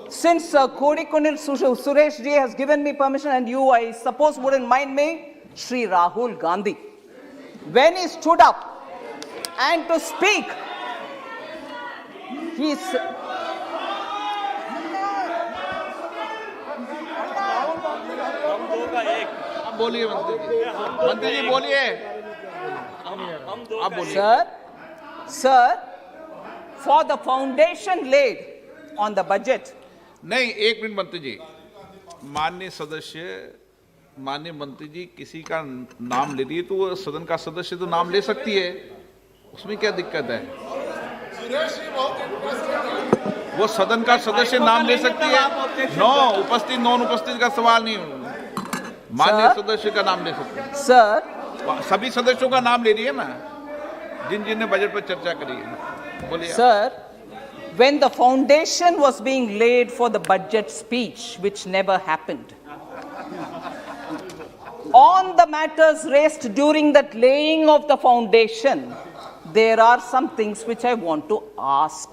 since Kodikonil Suresh ji has given me permission, and you, I suppose, wouldn't mind me, Shri Rahul Gandhi, when he stood up and to speak, he's. बोलिए मंत्री जी बोलिए आप बोलिए Sir, for the foundation laid on the budget. नहीं, एक minute मंत्री जी, माननीय सदस्य, माननीय मंत्री जी किसी का नाम ले लिए तो वो सदन का सदस्य तो नाम ले सकती है, उसमें क्या दिक्कत है? वो सदन का सदस्य नाम ले सकती है। उपस्थित नॉन उपस्थित का सवाल नहीं, माननीय सदस्य का नाम ले सकते हैं। सर, सभी सदस्यों का नाम ले रही है ना, जिन ने बजट पर चर्चा करी है। बोलिए sir, when the foundation was being laid for the budget speech, which never happened, on the matters raised during that laying of the foundation, there are some things which I want to ask.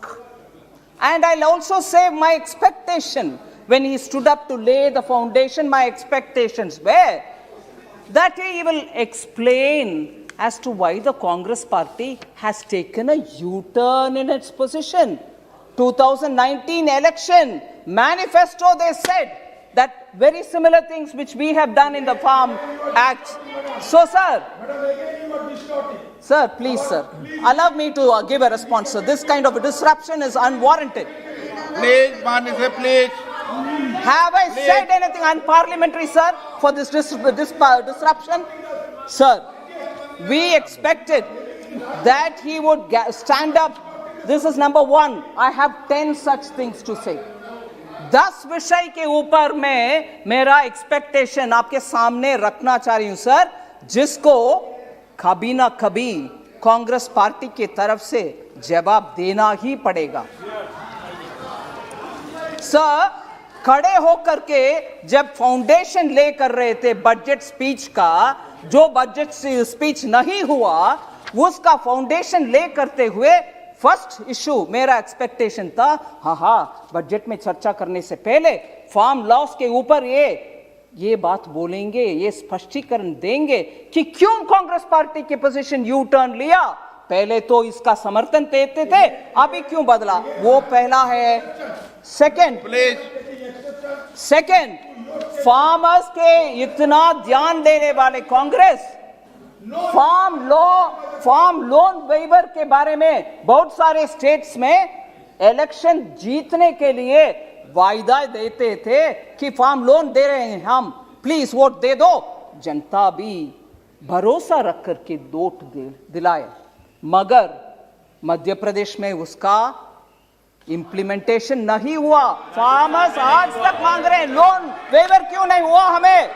And I'll also say my expectation when he stood up to lay the foundation, my expectations were that he will explain as to why the Congress party has taken a U-turn in its position. 2019 election manifesto, they said that very similar things which we have done in the Farm Act. So, sir, please, sir, allow me to give a response, sir. This kind of a disruption is unwarranted. Please, Mani, please. Have I said anything unparliamentary, sir, for this disruption? Sir, we expected that he would stand up. This is number one. I have 10 such things to say. 10 विषय के ऊपर मैं मेरा expectation आपके सामने रखना चाह रही हूं, सर, जिसको कभी ना कभी कांग्रेस पार्टी की तरफ से जवाब देना ही पड़ेगा। सर, खड़े होकर के जब फाउंडेशन ले कर रहे थे बजट स्पीच का, जो बजट स्पीच नहीं हुआ, उसका फाउंडेशन ले करते हुए फर्स्ट इशू मेरा एक्सपेक्टेशन था, हाँ बजट में चर्चा करने से पहले फार्म लॉस के ऊपर ये बात बोलेंगे, ये स्पष्टीकरण देंगे कि क्यों कांग्रेस पार्टी की पोजीशन यू टर्न लिया। पहले तो इसका समर्थन देते थे, अभी क्यों बदला, वो पहला है। सेकंड, फार्मर्स के इतना ध्यान देने वाले कांग्रेस फार्म लोन वेवर के बारे में बहुत सारे स्टेट्स में इलेक्शन जीतने के लिए वायदा देते थे कि फार्म लोन दे रहे हैं हम, प्लीज वोट दे दो। जनता भी भरोसा रख करके वोट दिलाए, मगर मध्य प्रदेश में उसका इंप्लीमेंटेशन नहीं हुआ। फार्मर्स आज तक मांग रहे हैं लोन वेवर, क्यों नहीं हुआ। हमें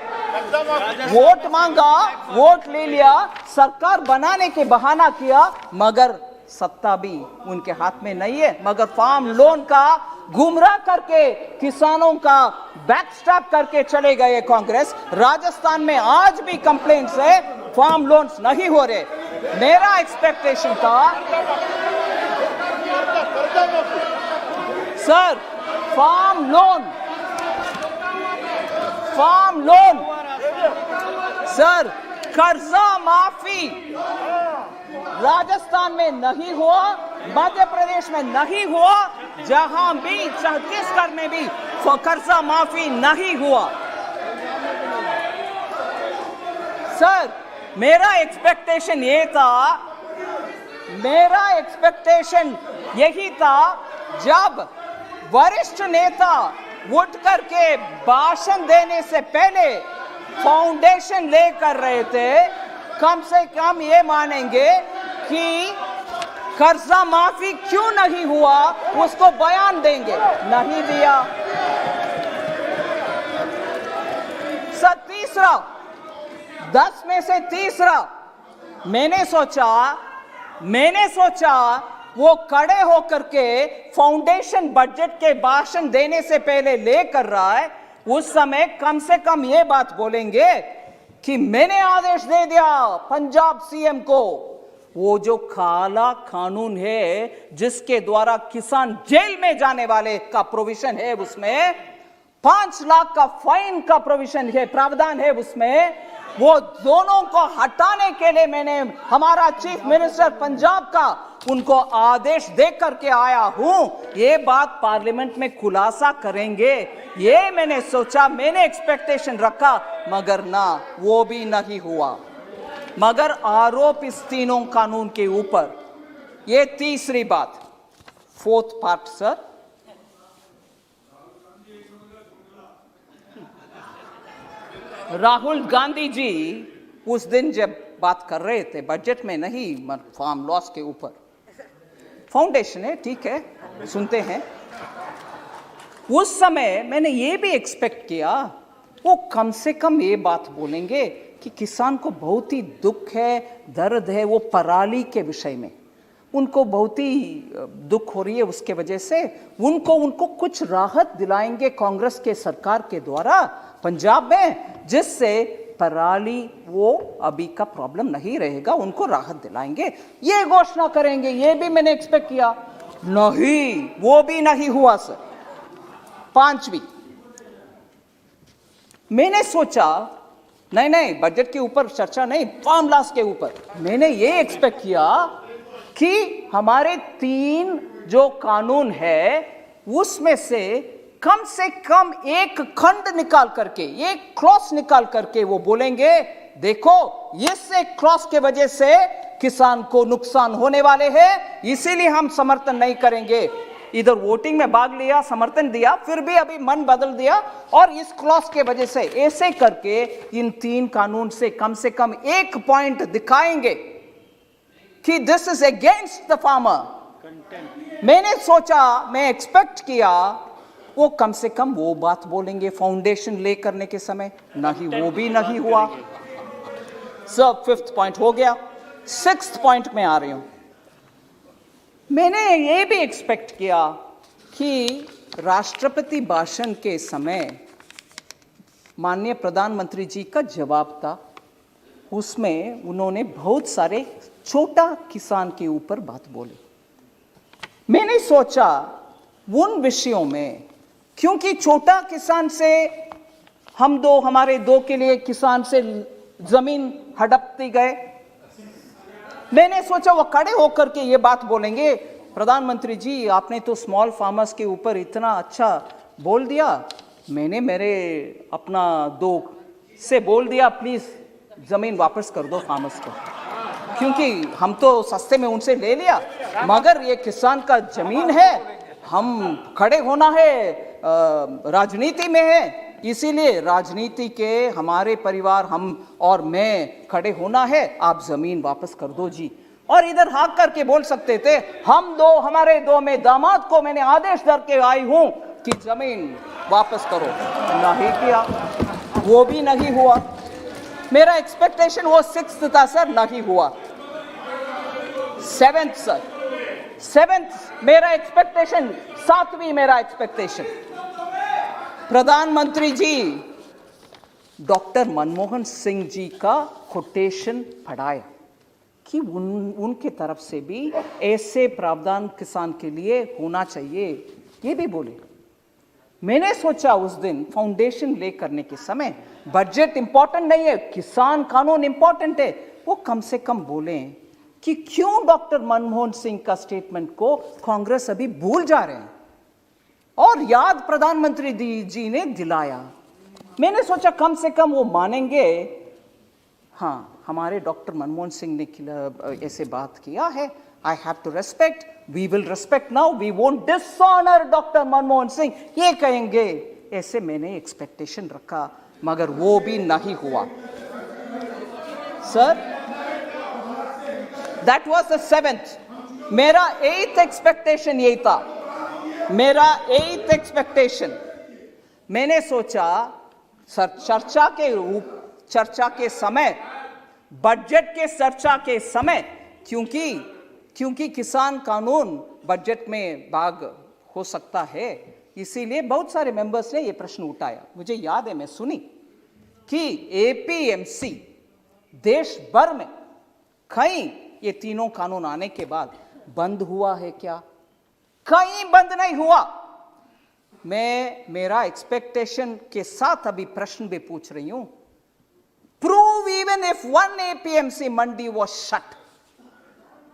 वोट मांगा, वोट ले लिया, सरकार बनाने के बहाना किया, मगर सत्ता भी उनके हाथ में नहीं है। मगर फार्म लोन का गुमराह करके किसानों का बैकस्टैप करके चले गए कांग्रेस। राजस्थान में आज भी कंप्लेंट्स है, फार्म लोन्स नहीं हो रहे। मेरा एक्सपेक्टेशन था सर, फार्म लोन सर, कर्जा माफी राजस्थान में नहीं हुआ, मध्य प्रदेश में नहीं हुआ, जहां भी छत्तीसगढ़ में भी कर्जा माफी नहीं हुआ। सर, मेरा एक्सपेक्टेशन यही था जब वरिष्ठ नेता उठ करके भाषण देने से पहले फाउंडेशन ले कर रहे थे, कम से कम ये मानेंगे कि कर्जा माफी क्यों नहीं हुआ, उसको बयान देंगे, नहीं दिया। सर, तीसरा, 10 में से तीसरा, मैंने सोचा वो खड़े होकर के फाउंडेशन बजट के भाषण देने से पहले ले कर रहा है, उस समय कम से कम ये बात बोलेंगे कि मैंने आदेश दे दिया पंजाब सीएम को, वो जो काला कानून है जिसके द्वारा किसान जेल में जाने वाले का प्रोविजन है, उसमें 5 लाख का फाइन का प्रोविजन है, प्रावधान है उसमें, वो दोनों को हटाने के लिए मैंने हमारा चीफ मिनिस्टर पंजाब का उनको आदेश दे करके आया हूं। ये बात पार्लियामेंट में खुलासा करेंगे, ये मैंने सोचा, मैंने एक्सपेक्टेशन रखा, मगर ना, वो भी नहीं हुआ। मगर आरोप इस तीनों कानून के ऊपर। ये तीसरी बात, 4th part sir, Rahul Gandhi ji उस दिन जब बात कर रहे थे बजट में नहीं, फार्म लॉस के ऊपर, फाउंडेशन है, ठीक है, सुनते हैं, उस समय मैंने ये भी एक्सपेक्ट किया वो कम से कम ये बात बोलेंगे कि किसान को बहुत ही दुख है, दर्द है, वो पराली के विषय में उनको बहुत ही दुख हो रही है, उसके वजह से उनको कुछ राहत दिलाएंगे कांग्रेस के सरकार के द्वारा पंजाब में, जिससे पराली वो अभी का प्रॉब्लम नहीं रहेगा, उनको राहत दिलाएंगे, ये घोषणा करेंगे। ये भी मैंने एक्सपेक्ट किया, नहीं, वो भी नहीं हुआ सर। 5वीं, मैंने सोचा नहीं, बजट के ऊपर चर्चा नहीं, फार्म लॉस के ऊपर मैंने ये एक्सपेक्ट किया कि हमारे 3 जो कानून है उसमें से कम एक खंड निकाल करके, एक क्लॉज निकाल करके वो बोलेंगे देखो इस क्लॉज के वजह से किसान को नुकसान होने वाले हैं, इसीलिए हम समर्थन नहीं करेंगे। इधर वोटिंग में भाग लिया, समर्थन दिया, फिर भी अभी मन बदल दिया और इस क्लॉज के वजह से, ऐसे करके इन 3 कानून से कम एक पॉइंट दिखाएंगे कि this is against the farmer. मैंने सोचा, मैं एक्सपेक्ट किया वो कम से कम वो बात बोलेंगे फाउंडेशन ले करने के समय, नहीं, वो भी नहीं हुआ। सब 5th पॉइंट हो गया। 6th पॉइंट में आ रही हूं। मैंने ये भी एक्सपेक्ट किया कि राष्ट्रपति भाषण के समय माननीय प्रधानमंत्री जी का जवाब था उसमें उन्होंने बहुत सारे छोटा किसान के ऊपर बात बोली। मैंने सोचा उन विषयों में, क्योंकि छोटा किसान से हमारे दो के लिए किसान से जमीन हड़पती गए, मैंने सोचा वो खड़े होकर के ये बात बोलेंगे, प्रधानमंत्री जी आपने तो स्मॉल फार्मर्स के ऊपर इतना अच्छा बोल दिया, मैंने मेरे अपना दो से बोल दिया प्लीज जमीन वापस कर दो फार्मर्स को, क्योंकि हम तो सस्ते में उनसे ले लिया, मगर ये किसान का जमीन है, हम खड़े होना है, राजनीति में है, इसीलिए राजनीति के हमारे परिवार हम और मैं खड़े होना है, आप जमीन वापस कर दो जी। और इधर हाथ करके बोल सकते थे हमारे दो में दामाद को मैंने आदेश दर के आई हूं कि जमीन वापस करो, नहीं किया, वो भी नहीं हुआ। मेरा एक्सपेक्टेशन वो 6th था सर, नहीं हुआ। 7th सर, 7th मेरा एक्सपेक्टेशन, 7वीं मेरा एक्सपेक्टेशन, प्रधानमंत्री जी डॉक्टर मनमोहन सिंह जी का कोटेशन पढ़ाया कि उनके तरफ से भी ऐसे प्रावधान किसान के लिए होना चाहिए, ये भी बोले। मैंने सोचा उस दिन फाउंडेशन ले करने के समय बजट इंपॉर्टेंट नहीं है, किसान कानून इंपॉर्टेंट है, वो कम से कम बोले कि क्यों डॉक्टर मनमोहन सिंह का स्टेटमेंट को कांग्रेस अभी भूल जा रहे हैं, और याद प्रधानमंत्री जी ने दिलाया। मैंने सोचा कम से कम वो मानेंगे, हाँ हमारे डॉक्टर मनमोहन सिंह ने ऐसे बात किया है, I have to respect, we will respect now, we won't dishonour doctor Manmohan Singh, ये कहेंगे, ऐसे मैंने एक्सपेक्टेशन रखा, मगर वो भी नहीं हुआ sir. That was the 7th। मेरा 8th एक्सपेक्टेशन यही था, मेरा 8th एक्सपेक्टेशन, मैंने सोचा सर चर्चा के समय, बजट के चर्चा के समय, क्योंकि किसान कानून बजट में भाग हो सकता है, इसीलिए बहुत सारे मेंबर्स ने यह प्रश्न उठाया। मुझे याद है मैं सुनी कि एपीएमसी देश भर में कहीं ये तीनों कानून आने के बाद बंद हुआ है क्या? कहीं बंद नहीं हुआ। मैं मेरा एक्सपेक्टेशन के साथ अभी प्रश्न भी पूछ रही हूं, prove even if one APMC Mandi was shut,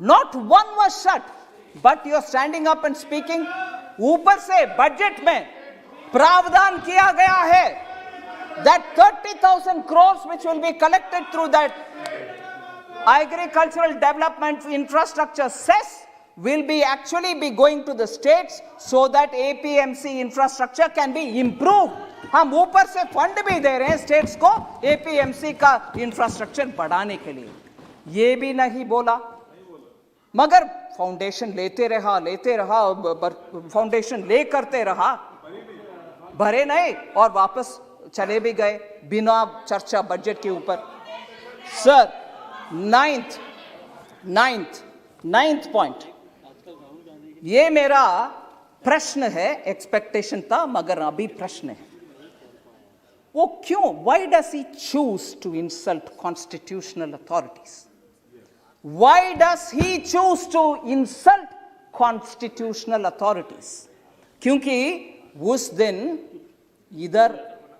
not one was shut, but you're standing up and speaking। ऊपर से बजट में प्रावधान किया गया है that 30,000 crores which will be collected through that agricultural development infrastructure cess will be actually be going to the states so that APMC infrastructure can be improved। हम ऊपर से फंड भी दे रहे हैं स्टेट्स को एपीएमसी का इंफ्रास्ट्रक्चर बढ़ाने के लिए, ये भी नहीं बोला, मगर फाउंडेशन लेते रहा, फाउंडेशन ले करते रहा, भरे नहीं और वापस चले भी गए बिना चर्चा बजट के ऊपर। सर 9th पॉइंट, ये मेरा प्रश्न है, एक्सपेक्टेशन था मगर अभी प्रश्न है, वो क्यों, why does he choose to insult constitutional authorities? Why does he choose to insult constitutional authorities? क्योंकि उस दिन इधर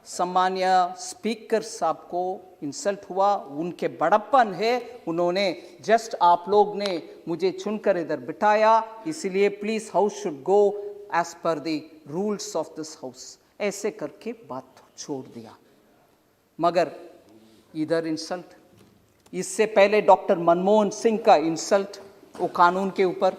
सम्मान्य स्पीकर साहब को इंसल्ट हुआ, उनके बड़प्पन है, उन्होंने जस्ट आप लोग ने मुझे चुनकर इधर बिठाया, इसलिए please house should go as per the rules of this house, ऐसे करके बात छोड़ दिया। मगर इधर इंसल्ट, इससे पहले डॉक्टर मनमोहन सिंह का इंसल्ट वो कानून के ऊपर,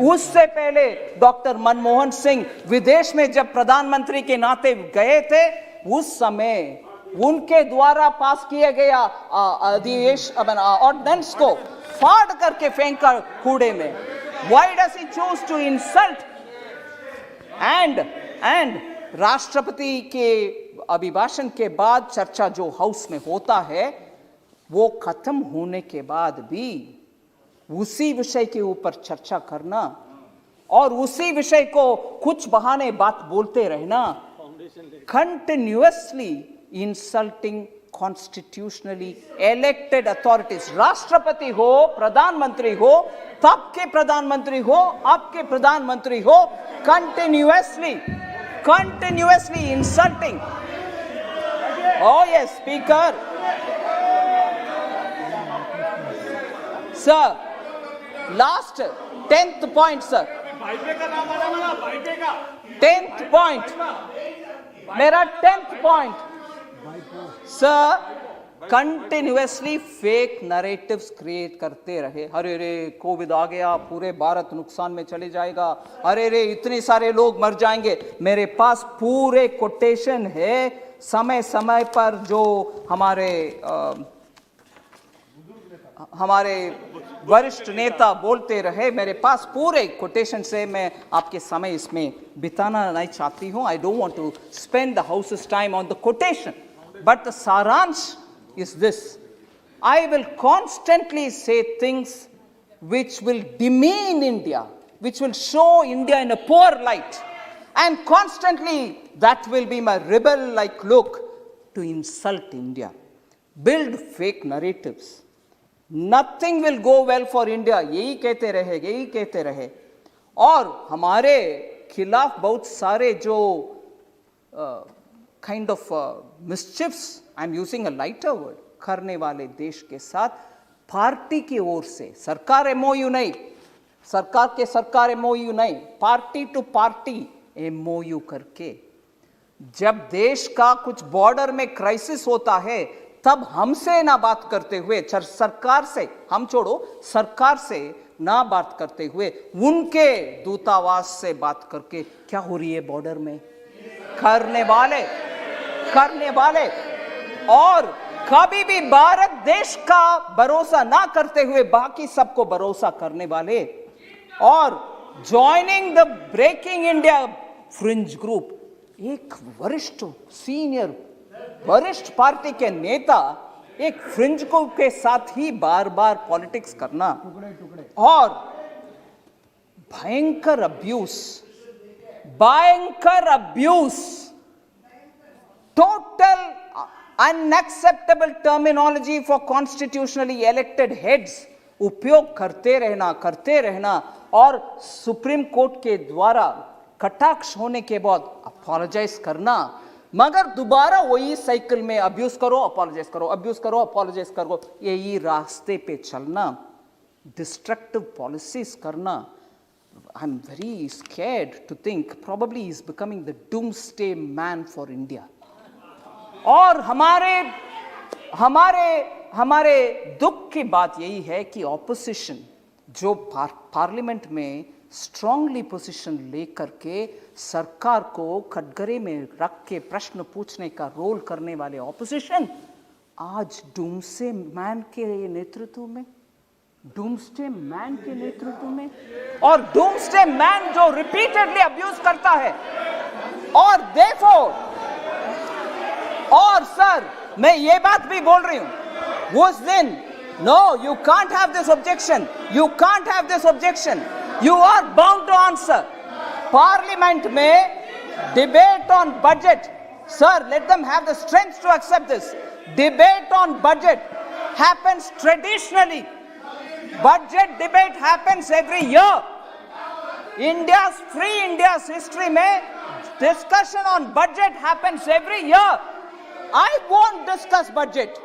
उससे पहले डॉक्टर मनमोहन सिंह विदेश में जब प्रधानमंत्री के नाते गए थे, उस समय उनके द्वारा पास किए गया ऑर्डिनेंस को फाड़ करके फेंका कूड़े में। Why does he choose to insult? And राष्ट्रपति के अभिभाषण के बाद चर्चा जो हाउस में होता है, वो खत्म होने के बाद भी उसी विषय के ऊपर चर्चा करना और उसी विषय को कुछ बहाने बात बोलते रहना, continuously insulting constitutionally elected authorities. राष्ट्रपति हो, प्रधानमंत्री हो, तब के प्रधानमंत्री हो, अब के प्रधानमंत्री हो, continuously insulting. Oh yes, Speaker. Sir, last 10th point, sir. 10th point. मेरा 10th point. Sir, continuously fake narratives create करते रहे. अरे रे कोविड आ गया, पूरे भारत नुकसान में चले जाएगा, अरे रे इतने सारे लोग मर जाएंगे. मेरे पास पूरे कोटेशन है, समय समय पर जो हमारे वरिष्ठ नेता बोलते रहे, मेरे पास पूरे कोटेशन से. मैं आपके समय इसमें बिताना नहीं चाहती हूं. I don't want to spend the house's time on the quotation, but the सारांश is this: I will constantly say things which will demean India, which will show India in a poor light, and constantly that will be my rebel-like look to insult India, build fake narratives. Nothing will go well for India. यही कहते रहे. और हमारे खिलाफ बहुत सारे जो kind of mischiefs, I'm using a lighter word, करने वाले देश के साथ पार्टी की ओर से, सरकार MOU नहीं, सरकार MOU नहीं, पार्टी टू पार्टी MOU करके, जब देश का कुछ बॉर्डर में क्राइसिस होता है, तब हमसे ना बात करते हुए, सरकार से हम छोड़ो, सरकार से ना बात करते हुए, उनके दूतावास से बात करके क्या हो रही है बॉर्डर में, करने वाले और कभी भी भारत देश का भरोसा ना करते हुए बाकी सबको भरोसा करने वाले, और joining the breaking India fringe group. एक वरिष्ठ पार्टी के नेता एक फ्रिंज ग्रुप के साथ ही बार बार पॉलिटिक्स करना, और भयंकर abuse, total unacceptable terminology for constitutionally elected heads उपयोग करते रहना और सुप्रीम कोर्ट के द्वारा कटाक्ष होने के बाद अपोलोजाइज करना, मगर दोबारा वही साइकिल में अब्यूज करो, अपोलोजाइज करो, यही रास्ते पे चलना, डिस्ट्रक्टिव पॉलिसीज करना. I'm very scared to think probably he's becoming the doomsday man for India. और हमारे दुख की बात यही है कि ऑपोजिशन जो पार्लियामेंट में स्ट्रांगली पोजीशन लेकर के सरकार को कटघरे में रख के प्रश्न पूछने का रोल करने वाले ऑपोजिशन आज डूम्सडे मैन के नेतृत्व में और डूम्सडे मैन जो रिपीटेडली अब्यूज करता है. और देयरफॉर, और सर मैं ये बात भी बोल रही हूं उस दिन, no you can't have this objection, you are bound to answer. Parliament में debate on budget, sir let them have the strength to accept this. Debate on budget happens traditionally, budget debate happens every year. India's history में discussion on budget happens every year. I won't discuss budget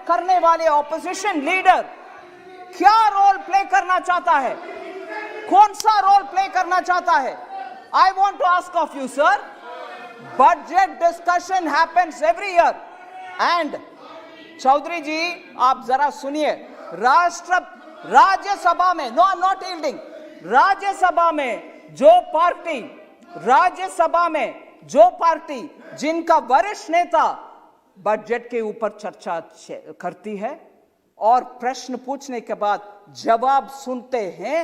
करने वाले opposition leader क्या role play करना चाहता है, कौन सा role play करना चाहता है? I want to ask of you, sir. Budget discussion happens every year. And Chaudhary जी आप जरा सुनिए, राज्यसभा में, no I am not yielding, Rajya Sabha में जो पार्टी जिनका वरिष्ठ नेता बजट के ऊपर चर्चा करती है और प्रश्न पूछने के बाद जवाब सुनते हैं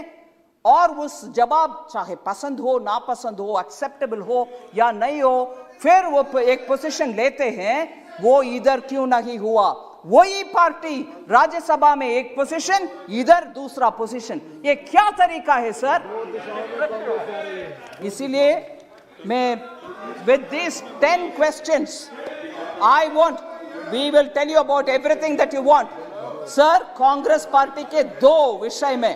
और उस जवाब चाहे पसंद हो ना पसंद हो, एक्सेप्टेबल हो या नहीं हो, फिर वो एक पोजीशन लेते हैं, वो इधर क्यों नहीं हुआ? वही पार्टी राज्यसभा में एक पोजीशन, इधर दूसरा पोजीशन, ये क्या तरीका है सर? इसीलिए मैं with these 10 questions I want, we will tell you about everything that you want. Sir, Congress party के दो विषय में,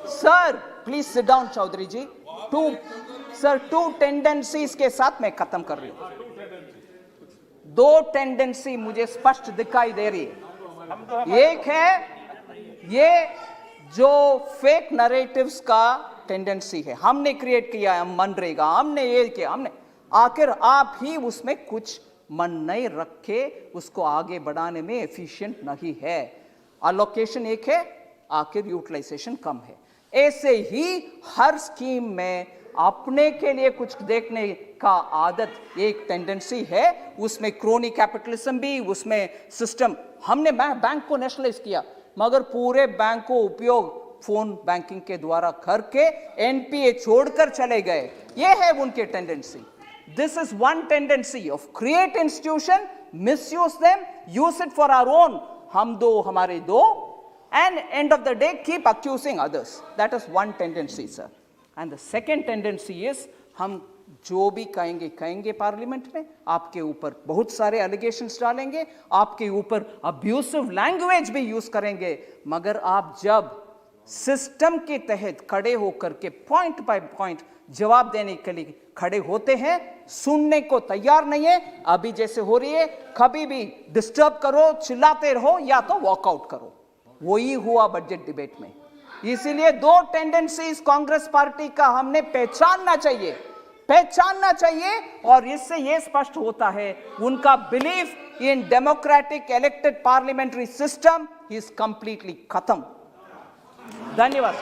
sir please sit down Chowdhury ji, two tendencies के साथ मैं खत्म कर रही हूं. दो टेंडेंसी मुझे स्पष्ट दिखाई दे रही है. एक है ये जो फेक नरेटिव्स का टेंडेंसी है, हमने क्रिएट किया, हम मनरेगा, हमने ये किया, हमने, आखिर आप ही उसमें कुछ मन नहीं रखे, उसको आगे बढ़ाने में एफिशिएंट नहीं है. अलोकेशन एक है, आखिर यूटिलाइजेशन कम है. ऐसे ही हर स्कीम में अपने के लिए कुछ देखने का आदत एक टेंडेंसी है, उसमें क्रोनी कैपिटलिज्म भी, उसमें सिस्टम. हमने बैंक को नेशनलाइज किया, मगर पूरे बैंक को उपयोग फोन बैंकिंग के द्वारा करके एनपीए छोड़कर चले गए. ये है उनके tendency. This is one tendency of create institution, misuse them, use it for our own, हम दो हमारे दो, and end of the day keep accusing others. That is one tendency, sir. And the second tendency is हम जो भी कहेंगे parliament में, आपके ऊपर बहुत सारे एलिगेशंस डालेंगे, आपके ऊपर अब्यूसिव लैंग्वेज भी यूज करेंगे, मगर आप जब सिस्टम के तहत खड़े होकर के पॉइंट बाय पॉइंट जवाब देने के लिए खड़े होते हैं, सुनने को तैयार नहीं है. अभी जैसे हो रही है, कभी भी डिस्टर्ब करो, चिल्लाते रहो, या तो वॉकआउट करो. वही हुआ बजट डिबेट में. इसीलिए दो टेंडेंसीज कांग्रेस पार्टी का हमने पहचानना चाहिए, और इससे यह स्पष्ट होता है उनका belief in democratic elected parliamentary system is completely खत्म. धन्यवाद.